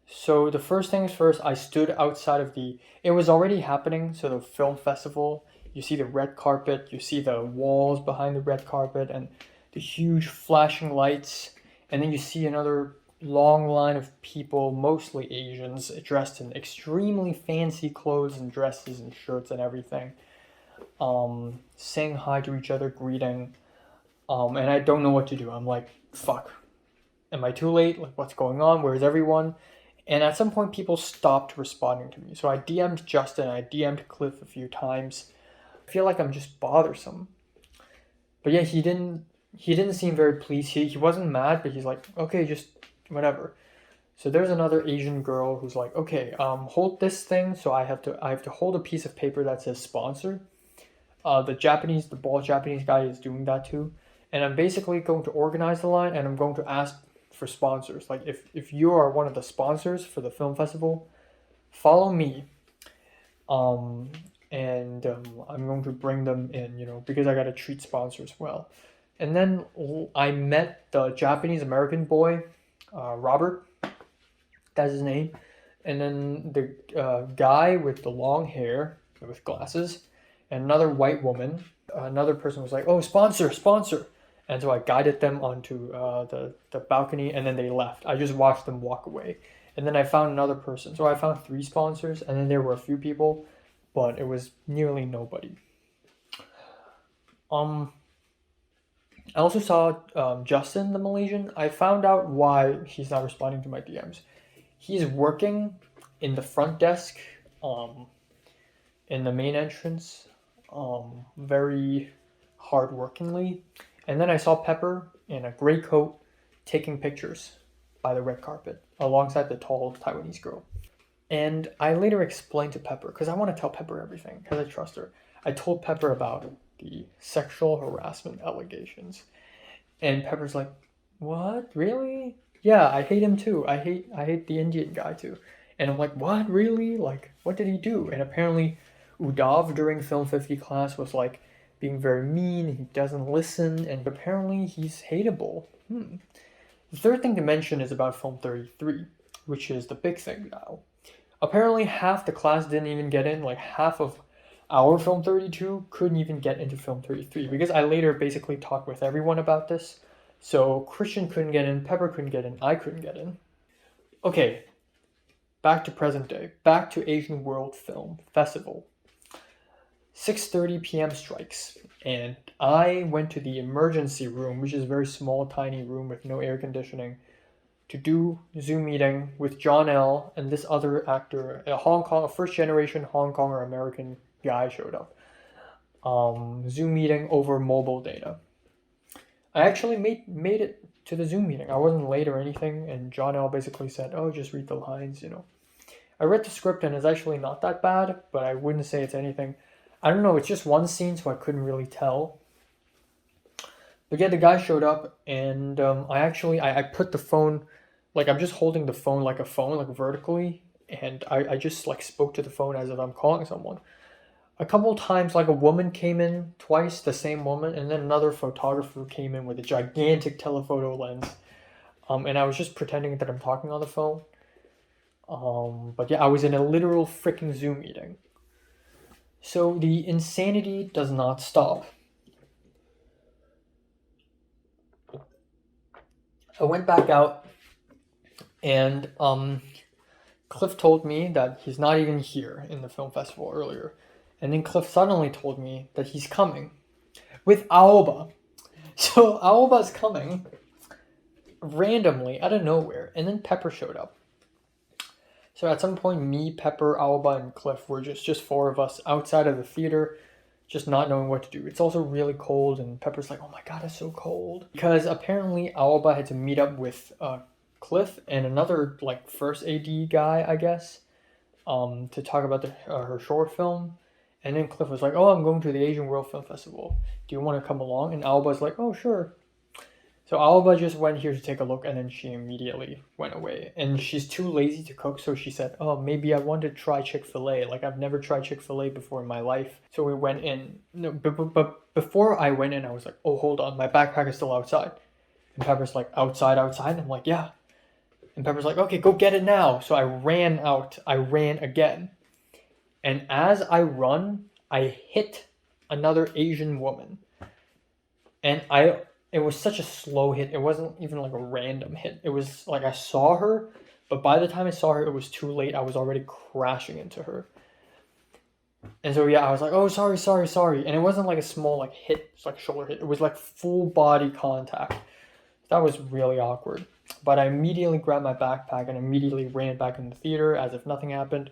So the first things first, I stood outside of it was already happening, so the film festival, you see the red carpet, you see the walls behind the red carpet and the huge flashing lights, and then you see another long line of people, mostly Asians, dressed in extremely fancy clothes and dresses and shirts and everything, saying hi to each other, greeting, and I don't know what to do. I'm like, fuck, am I too late? Like, what's going on? Where's everyone? And at some point, people stopped responding to me. So I DM'd Justin, I DM'd Cliff a few times. I feel like I'm just bothersome. But yeah, he didn't seem very pleased. He wasn't mad, but he's like, okay, just whatever. So there's another Asian girl who's like, okay, hold this thing. So I have to hold a piece of paper that says sponsor. The bald Japanese guy is doing that too. And I'm basically going to organize the line, and I'm going to ask for sponsors. Like, if you are one of the sponsors for the film festival, follow me. I'm going to bring them in, because I gotta treat sponsors well. And then I met the Japanese American boy, Robert, that's his name. And then the guy with the long hair, with glasses, and another white woman. Another person was like, oh, sponsor. And so I guided them onto the balcony, and then they left. I just watched them walk away. And then I found another person. So I found 3 sponsors, and then there were a few people, but it was nearly nobody. I also saw Justin, the Malaysian. I found out why he's not responding to my DMs. He's working in the front desk, in the main entrance, very hardworkingly. And then I saw Pepper in a gray coat taking pictures by the red carpet alongside the tall Taiwanese girl. And I later explained to Pepper, because I want to tell Pepper everything, because I trust her. I told Pepper about the sexual harassment allegations. And Pepper's like, what? Really? Yeah, I hate him too. I hate the Indian guy too. And I'm like, what? Really? Like, what did he do? And apparently Udav during Film 50 class was like being very mean. He doesn't listen, and apparently he's hateable. The third thing to mention is about Film 33, which is the big thing now. Apparently half the class didn't even get in, like half of our Film 32 couldn't even get into Film 33, because I later basically talked with everyone about this. So Christian couldn't get in, Pepper couldn't get in, I couldn't get in. Okay, back to present day, back to Asian World Film Festival. 6:30 p.m. strikes, and I went to the emergency room, which is a very small, tiny room with no air conditioning, to do Zoom meeting with John L. and this other actor, a first generation Hong Kong or American guy showed up. Zoom meeting over mobile data. I actually made it to the Zoom meeting. I wasn't late or anything, and John L. basically said, oh, just read the lines, I read the script, and it's actually not that bad, but I wouldn't say it's anything. I don't know, it's just one scene, so I couldn't really tell. But yeah, the guy showed up, and I put the phone, like I'm just holding the phone like a phone, like vertically, and I just like spoke to the phone as if I'm calling someone. A couple times, like a woman came in twice, the same woman, and then another photographer came in with a gigantic telephoto lens. And I was just pretending that I'm talking on the phone. But yeah, I was in a literal freaking Zoom meeting. So the insanity does not stop. I went back out, and Cliff told me that he's not even here in the film festival earlier. And then Cliff suddenly told me that he's coming with Aoba. So Aoba's coming randomly out of nowhere, and then Pepper showed up. So at some point, me, Pepper, Aoba, and Cliff were just 4 of us outside of the theater, just not knowing what to do. It's also really cold, and Pepper's like, oh my god, it's so cold. Because apparently Aoba had to meet up with Cliff and another like first AD guy, I guess, to talk about her short film. And then Cliff was like, oh, I'm going to the Asian World Film Festival. Do you want to come along? And Aoba's like, oh, sure. So Aoba just went here to take a look, and then she immediately went away. And she's too lazy to cook, so she said, oh, maybe I want to try Chick-fil-A. Like, I've never tried Chick-fil-A before in my life. So we went in. No, but before I went in, I was like, oh, hold on. My backpack is still outside. And Pepper's like, outside? And I'm like, yeah. And Pepper's like, okay, go get it now. So I ran out. I ran again. And as I run, I hit another Asian woman. And it was such a slow hit. It wasn't even like a random hit. It was like I saw her, but by the time I saw her, it was too late. I was already crashing into her. And so yeah, I was like, oh, sorry. And it wasn't like a small like hit, it's like a shoulder hit. It was like full body contact. That was really awkward. But I immediately grabbed my backpack and immediately ran back in the theater as if nothing happened.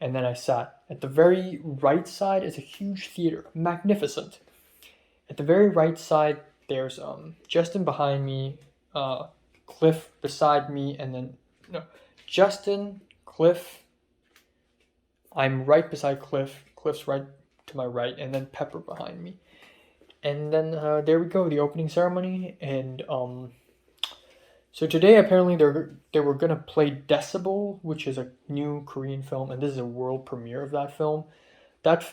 And then I sat. At the very right side is a huge theater. Magnificent. At the very right side, there's Justin behind me, Cliff beside me, and then, no, Justin, Cliff, I'm right beside Cliff, Cliff's right to my right, and then Pepper behind me. And then there we go, the opening ceremony, and so today apparently they were gonna play Decibel, which is a new Korean film, and this is a world premiere of that film.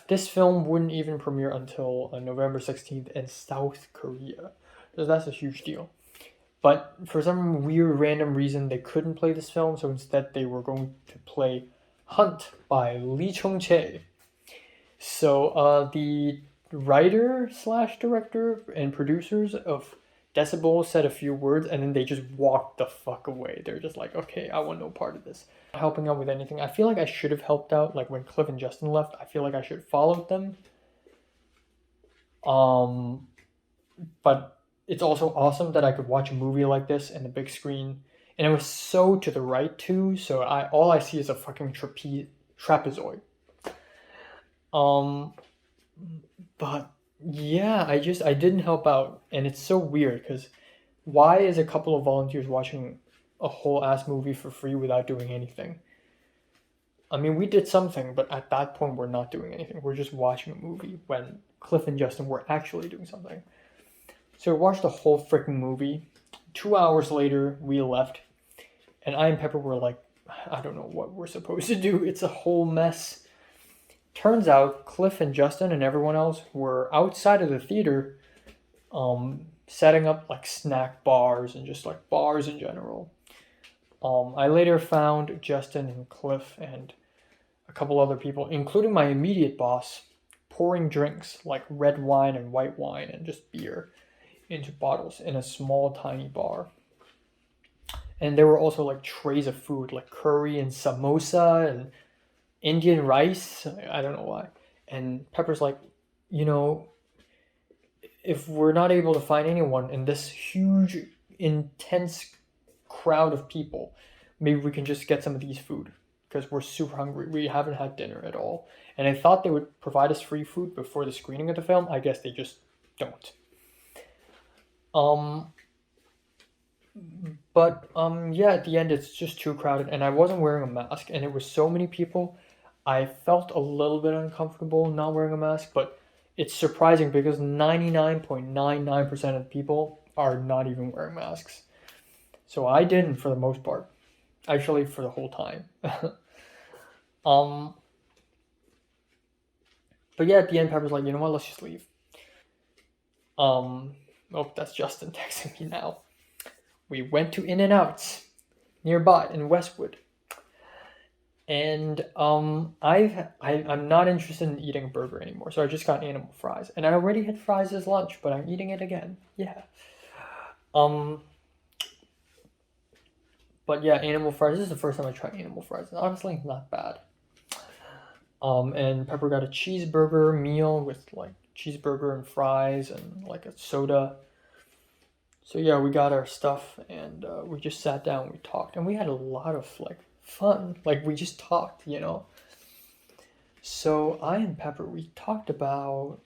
This film wouldn't even premiere until November 16th in South Korea. So that's a huge deal. But for some weird random reason, they couldn't play this film, so instead they were going to play Hunt by Lee Chung-chae. So the writer / director and producers of Decibel said a few words and then they just walked the fuck away. They're just like, okay, I want no part of this. Not helping out with anything. I feel like I should have helped out. Like when Cliff and Justin left, I feel like I should have followed them. But it's also awesome that I could watch a movie like this in the big screen. And it was so to the right too, so all I see is a fucking trapezoid. But yeah, I didn't help out, and it's so weird because why is a couple of volunteers watching a whole ass movie for free without doing anything? I mean, we did something, but at that point we're not doing anything. We're just watching a movie when Cliff and Justin were actually doing something. So we watched the whole freaking movie. 2 hours later, we left, and I and Pepper were like, I don't know what we're supposed to do. It's a whole mess. Turns out Cliff and Justin and everyone else were outside of the theater, setting up like snack bars and just like bars in general. I later found Justin and Cliff and a couple other people, including my immediate boss, pouring drinks like red wine and white wine and just beer into bottles in a small tiny bar. And there were also like trays of food like curry and samosa and Indian rice. I don't know why. And Pepper's like, you know, if we're not able to find anyone in this huge, intense crowd of people, maybe we can just get some of these food because we're super hungry. We haven't had dinner at all. And I thought they would provide us free food before the screening of the film. I guess they just don't. Yeah, at the end it's just too crowded and I wasn't wearing a mask and it was so many people. I felt a little bit uncomfortable not wearing a mask, but it's surprising because 99.99% of people are not even wearing masks. So I didn't for the most part. Actually, for the whole time. But yeah, at the end, Pepper's like, you know what, let's just leave. Oh, that's Justin texting me now. We went to In-N-Out's nearby in Westwood. And I'm not interested in eating a burger anymore, so I just got animal fries. And I already had fries as lunch, but I'm eating it again. Yeah. But yeah, animal fries. This is the first time I tried animal fries. Honestly, not bad. And Pepper got a cheeseburger meal with like cheeseburger and fries and like a soda. So yeah, we got our stuff and we just sat down and we talked. And we had a lot of like fun. Like we just talked, you know. So I and Pepper, we talked about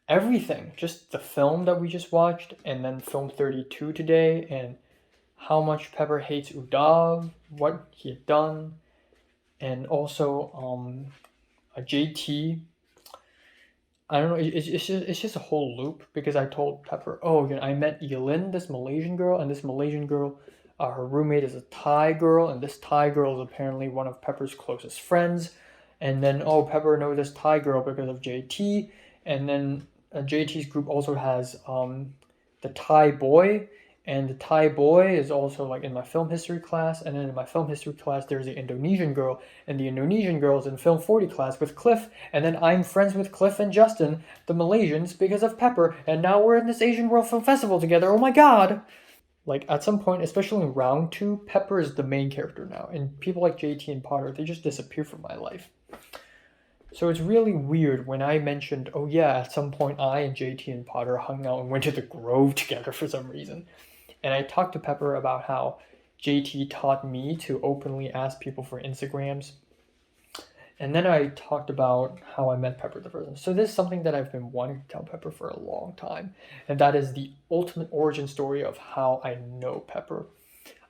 everything. Just the film that we just watched and then film 32 today and how much Pepper hates Udav, what he had done, and also JT. I don't know, it's just a whole loop because I told Pepper, oh, you know, I met Yelin, this Malaysian girl, and this Malaysian girl, her roommate is a Thai girl, and this Thai girl is apparently one of Pepper's closest friends. And then, oh, Pepper knows this Thai girl because of JT. And then JT's group also has the Thai boy. And the Thai boy is also like in my film history class. And then in my film history class, there's the Indonesian girl. And the Indonesian girl is in film 40 class with Cliff. And then I'm friends with Cliff and Justin, the Malaysians, because of Pepper. And now we're in this Asian World Film Festival together. Oh my god! Like, at some point, especially in round 2, Pepper is the main character now. And people like JT and Potter, they just disappear from my life. So it's really weird when I mentioned, oh yeah, at some point I and JT and Potter hung out and went to the Grove together for some reason. And I talked to Pepper about how JT taught me to openly ask people for Instagrams. And then I talked about how I met Pepper the first time. So this is something that I've been wanting to tell Pepper for a long time. And that is the ultimate origin story of how I know Pepper.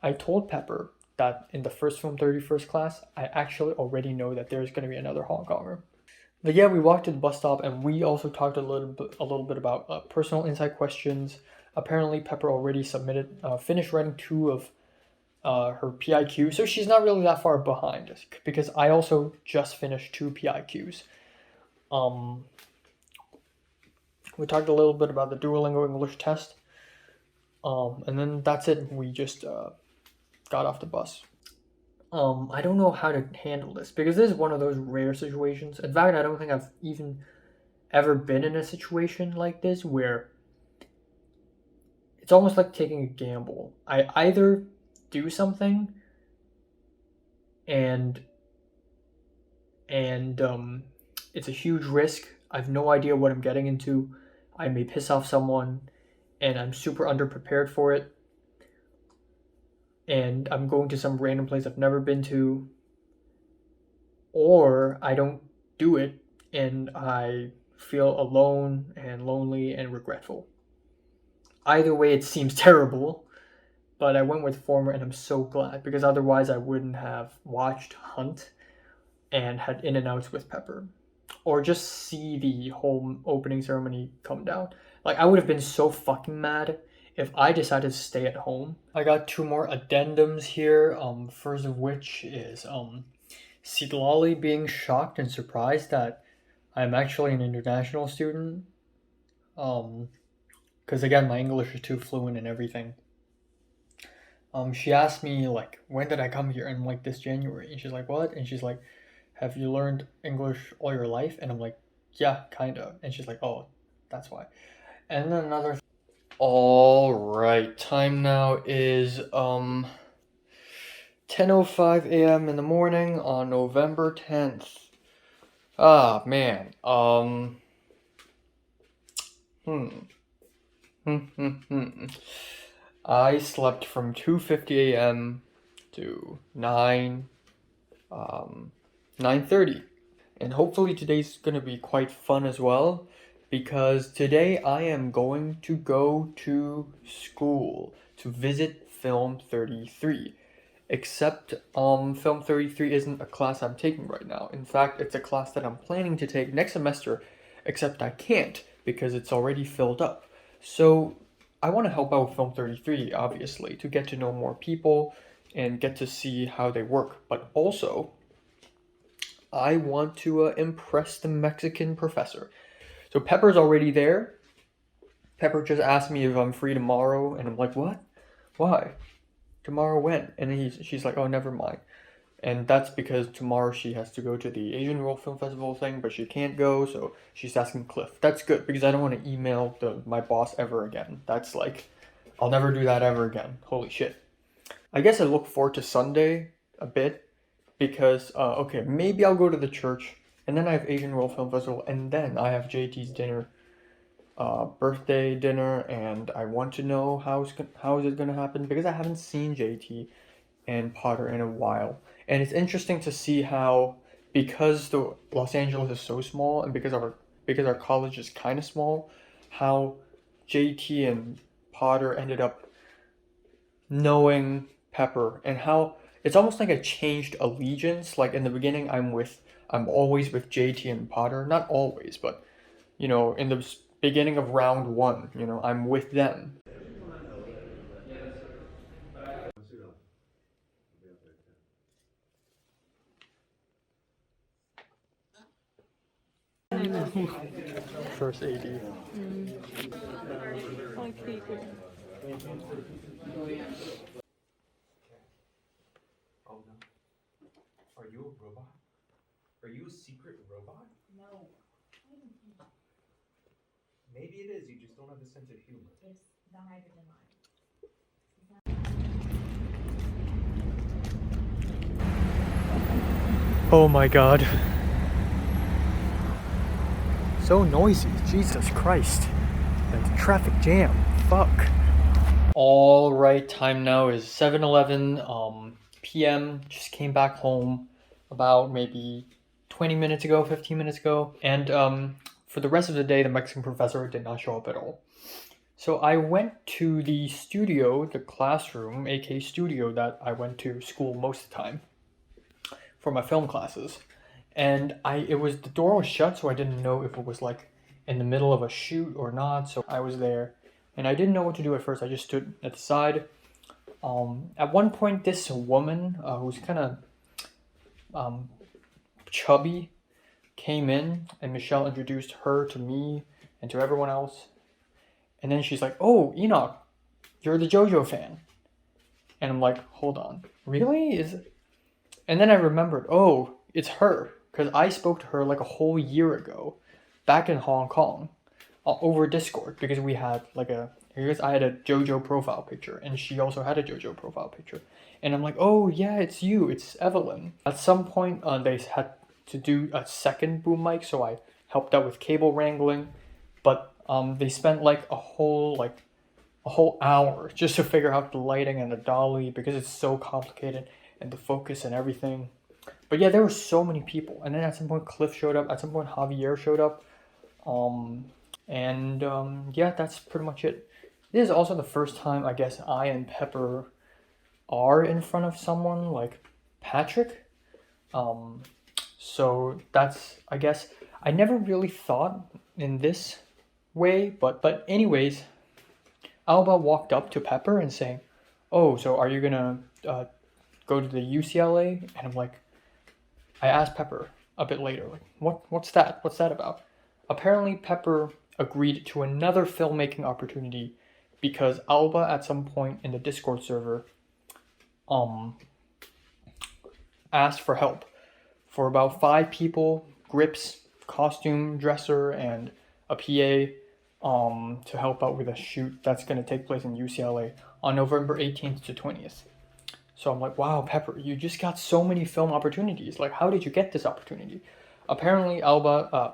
I told Pepper that in the first film 31st class, I actually already know that there's going to be another Hong Konger. But yeah, we walked to the bus stop and we also talked a little bit about personal insight questions. Apparently Pepper already finished writing 2 of her PIQ, so she's not really that far behind because I also just finished 2 PIQs. We talked a little bit about the Duolingo English test, and then that's it. We just got off the bus. I don't know how to handle this because this is one of those rare situations. In fact, I don't think I've even ever been in a situation like this where it's almost like taking a gamble. I either do something and it's a huge risk. I have no idea what I'm getting into. I may piss off someone and I'm super underprepared for it. And I'm going to some random place I've never been to. Or I don't do it and I feel alone and lonely and regretful. Either way, it seems terrible, but I went with former and I'm so glad, because otherwise I wouldn't have watched Hunt and had In-N-Outs with Pepper, or just see the whole opening ceremony come down. Like, I would have been so fucking mad if I decided to stay at home. I got 2 more addendums here. First of which is Sitlali being shocked and surprised that I'm actually an international student. Because again, my English is too fluent and everything. She asked me, like, when did I come here? And I'm like, this January. And she's like, what? And she's like, have you learned English all your life? And I'm like, yeah, kinda. And she's like, oh, that's why. And then another. All right, time now is 10:05 a.m. in the morning on November 10th. Ah, man. I slept from 2:50 a.m. to 9:30. And hopefully today's going to be quite fun as well, because today I am going to go to school to visit Film 33. Except Film 33 isn't a class I'm taking right now. In fact, it's a class that I'm planning to take next semester, except I can't because it's already filled up. So I want to help out with Film 33, obviously, to get to know more people and get to see how they work. But also, I want to impress the Mexican professor. So Pepper's already there. Pepper just asked me if I'm free tomorrow, and I'm like, what? Why? Tomorrow when? And she's like, oh, never mind. And that's because tomorrow she has to go to the Asian World Film Festival thing, but she can't go, so she's asking Cliff. That's good, because I don't want to email my boss ever again. That's like, I'll never do that ever again. Holy shit. I guess I look forward to Sunday a bit, because, okay, maybe I'll go to the church, and then I have Asian World Film Festival, and then I have JT's dinner, birthday dinner, and I want to know how is it going to happen, because I haven't seen JT and Potter in a while. And it's interesting to see how, because the Los Angeles is so small, and because our college is kind of small, how JT and Potter ended up knowing Pepper, and how it's almost like a changed allegiance. Like in the beginning, I'm always with JT and Potter. Not always, but you know, in the beginning of round 1, you know, I'm with them. First AD. Oh no. Are you a robot? Are you a secret robot? No. Maybe it is, you just don't have a sense of humor. It's the hydrogen line. Oh my god. So noisy, Jesus Christ. And the traffic jam, fuck. Alright, time now is 7:11 p.m. Just came back home about maybe 20 minutes ago, 15 minutes ago. And for the rest of the day, the Mexican professor did not show up at all. So I went to the studio, the classroom, aka studio that I went to school most of the time for my film classes. And the door was shut, so I didn't know if it was like in the middle of a shoot or not. So I was there and I didn't know what to do at first. I just stood at the side. At one point, this woman who's kind of chubby came in, and Michelle introduced her to me and to everyone else. And then she's like, oh, Enoch, you're the JoJo fan. And I'm like, hold on, really? Is it? And then I remembered, oh, it's her, because I spoke to her like a whole year ago back in Hong Kong over Discord, because we had like a Because I had a JoJo profile picture, and she also had a JoJo profile picture. And I'm like, oh yeah, it's you, it's Evelyn. At some point, they had to do a second boom mic, so I helped out with cable wrangling. But they spent like a whole hour just to figure out the lighting and the dolly because it's so complicated and the focus and everything. But yeah, there were so many people. And then at some point Cliff showed up. At some point Javier showed up. Yeah, that's pretty much it. This is also the first time I guess I and Pepper are in front of someone like Patrick. So that's, I guess, I never really thought in this way, but anyways, Alba walked up to Pepper and saying, oh, so are you gonna go to the UCLA? And I'm like, I asked Pepper a bit later, like, what's that about? Apparently Pepper agreed to another filmmaking opportunity because Alba at some point in the Discord server asked for help for about 5 people, grips, costume dresser, and a PA to help out with a shoot that's going to take place in UCLA on November 18th to 20th. So I'm like, wow, Pepper, you just got so many film opportunities. Like, how did you get this opportunity? Apparently,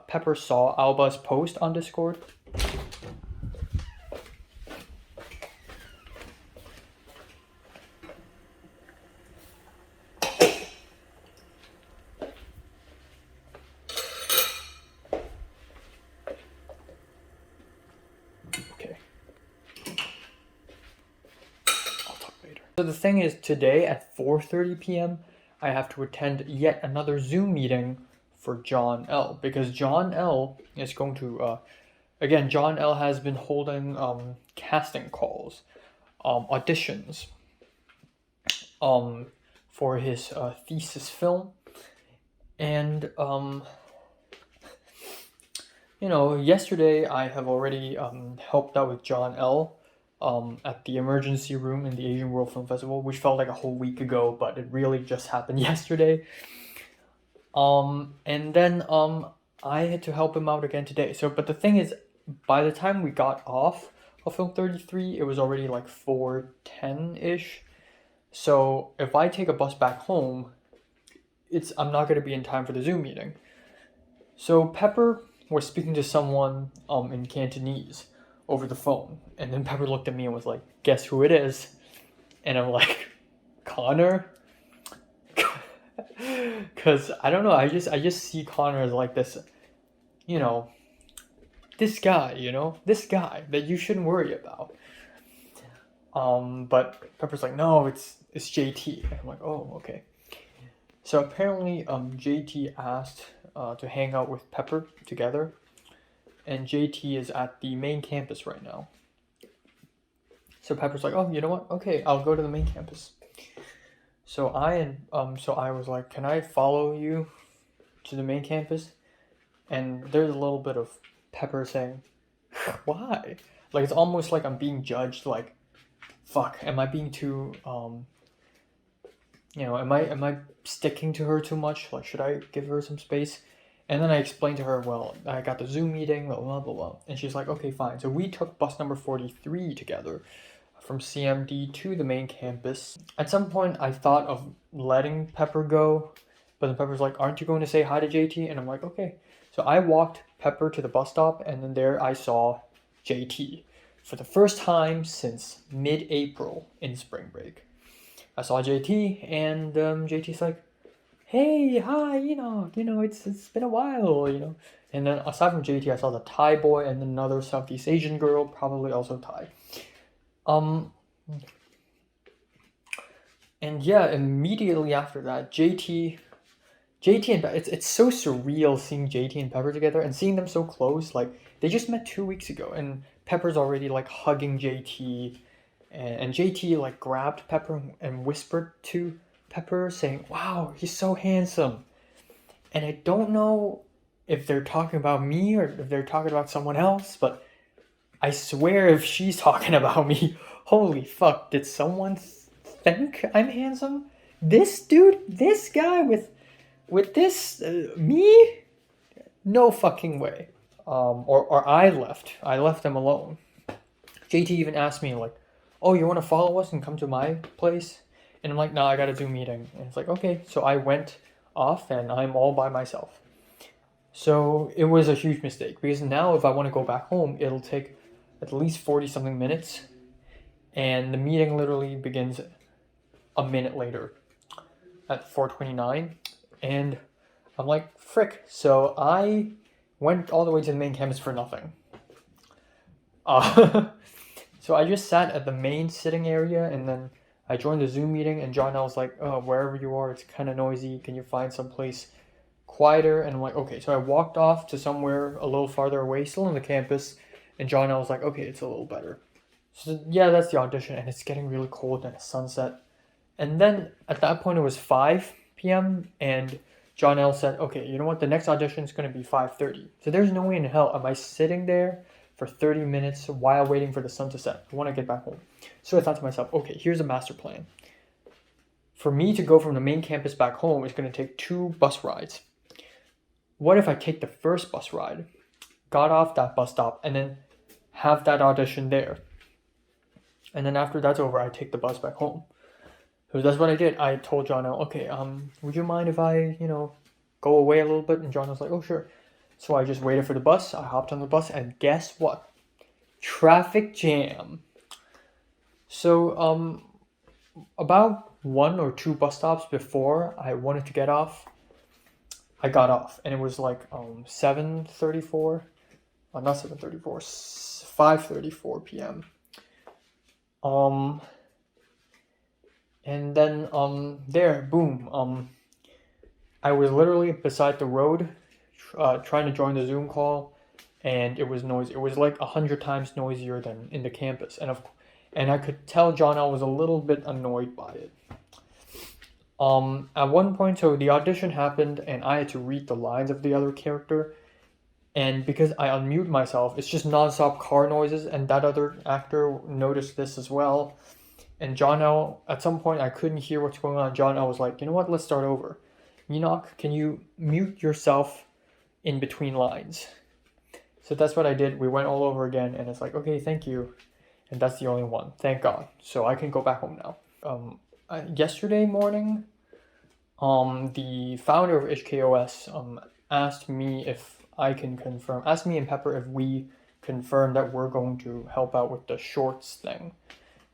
Pepper saw Alba's post on Discord. Okay. I'll talk later. So the thing is, today at 4:30 p.m., I have to attend yet another Zoom meeting for John L. Because John L is going to, again, John L has been holding casting calls, auditions, for his thesis film. And, you know, yesterday I have already helped out with John L at the emergency room in the Asian World Film Festival, which felt like a whole week ago, but it really just happened yesterday. And then I had to help him out again today. So, but the thing is, by the time we got off of Film 33, it was already like 4:10-ish. So if I take a bus back home, I'm not going to be in time for the Zoom meeting. So Pepper was speaking to someone in Cantonese over the phone, and then Pepper looked at me and was like, guess who it is? And I'm like, Connor? Because I don't know, I just see Connor as like this, you know, this guy that you shouldn't worry about. But Pepper's like, no, it's JT. And I'm like, oh, okay. So apparently JT asked to hang out with Pepper together, and JT is at the main campus right now. So Pepper's like, oh, you know what? Okay, I'll go to the main campus. So I was like, can I follow you to the main campus? And there's a little bit of Pepper saying, why? Like, it's almost like I'm being judged, like, fuck, am I being too, you know, am I sticking to her too much? Like, should I give her some space? And then I explained to her, well, I got the Zoom meeting, blah, blah, blah, blah. And she's like, okay, fine. So we took bus number 43 together from CMD to the main campus. At some point, I thought of letting Pepper go, but then Pepper's like, aren't you going to say hi to JT? And I'm like, okay. So I walked Pepper to the bus stop, and then there I saw JT for the first time since mid-April in spring break. I saw JT, and JT's like, hey, hi, you know, it's been a while, you know. And then aside from JT, I saw the Thai boy and another Southeast Asian girl, probably also Thai. And yeah, immediately after that, JT and it's so surreal seeing JT and Pepper together and seeing them so close. Like, they just met 2 weeks ago, and Pepper's already like hugging JT, and JT like grabbed Pepper and whispered to Pepper saying, wow, he's so handsome. And I don't know if they're talking about me or if they're talking about someone else, but I swear if she's talking about me, holy fuck, did someone think I'm handsome? This dude, this guy with this, me? No fucking way. Or I left them alone. JT even asked me like, "Oh, you want to follow us and come to my place?" And I'm like, "No, I got a Zoom meeting." And it's like, "Okay." So I went off and I'm all by myself. So it was a huge mistake because now if I want to go back home, it'll take at least 40 something minutes, and the meeting literally begins a minute later at 4:29, and I'm like, frick. So I went all the way to the main campus for nothing. So I just sat at the main sitting area, and then I joined the Zoom meeting, and John L was like, "Oh, wherever you are, it's kind of noisy. Can you find some place quieter?" And I'm like, "Okay." So I walked off to somewhere a little farther away, still on the campus, and John L was like, "Okay, it's a little better." So yeah, that's the audition, and it's getting really cold and it's sunset. And then at that point it was 5 p.m. and John L said, "Okay, you know what? The next audition is going to be 5:30." So there's no way in hell am I sitting there for 30 minutes while waiting for the sun to set. I want to get back home. So I thought to myself, okay, here's a master plan. For me to go from the main campus back home is going to take 2 bus rides. What if I take the first bus ride, got off that bus stop, and then have that audition there? And then after that's over, I take the bus back home. So that's what I did. I told John L, "Okay, would you mind if I, go away a little bit?" And John was like, "Oh, sure." So I just waited for the bus. I hopped on the bus, and guess what? Traffic jam. So about 1 or 2 bus stops before I wanted to get off, I got off, and it was like 7:34. Not 7:34, 5:34 p.m. And then there, boom. I was literally beside the road, trying to join the Zoom call, and it was noisy. It was like 100 times noisier than in the campus, and I could tell John L was a little bit annoyed by it. At one point, so the audition happened, and I had to read the lines of the other character, and because I unmute myself, it's just nonstop car noises, and that other actor noticed this as well. And John L, at some point, I couldn't hear what's going on. John L was like, "You know what? Let's start over. Enoch, can you mute yourself in between lines?" So that's what I did. We went all over again, and it's like, "Okay, thank you." And that's the only one. Thank God. So I can go back home now. Yesterday morning, the founder of HKOS asked me and Pepper if we confirm that we're going to help out with the shorts thing,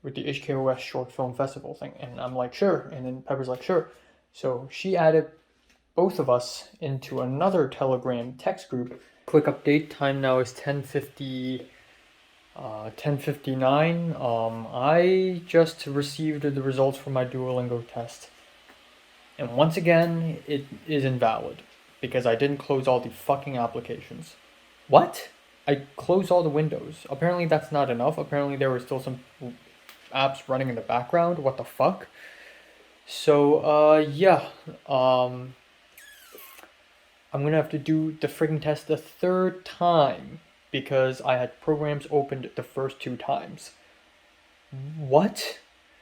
with the HKOS Short Film Festival thing. And I'm like, "Sure." And then Pepper's like, "Sure." So she added both of us into another Telegram text group. Quick update, time now is 10:59. I just received the results from my Duolingo test. And once again, it is invalid because I didn't close all the fucking applications. What? I closed all the windows. Apparently that's not enough. Apparently there were still some apps running in the background. What the fuck? So, yeah. I'm gonna have to do the friggin' test the 3rd time because I had programs opened the first 2 times. What?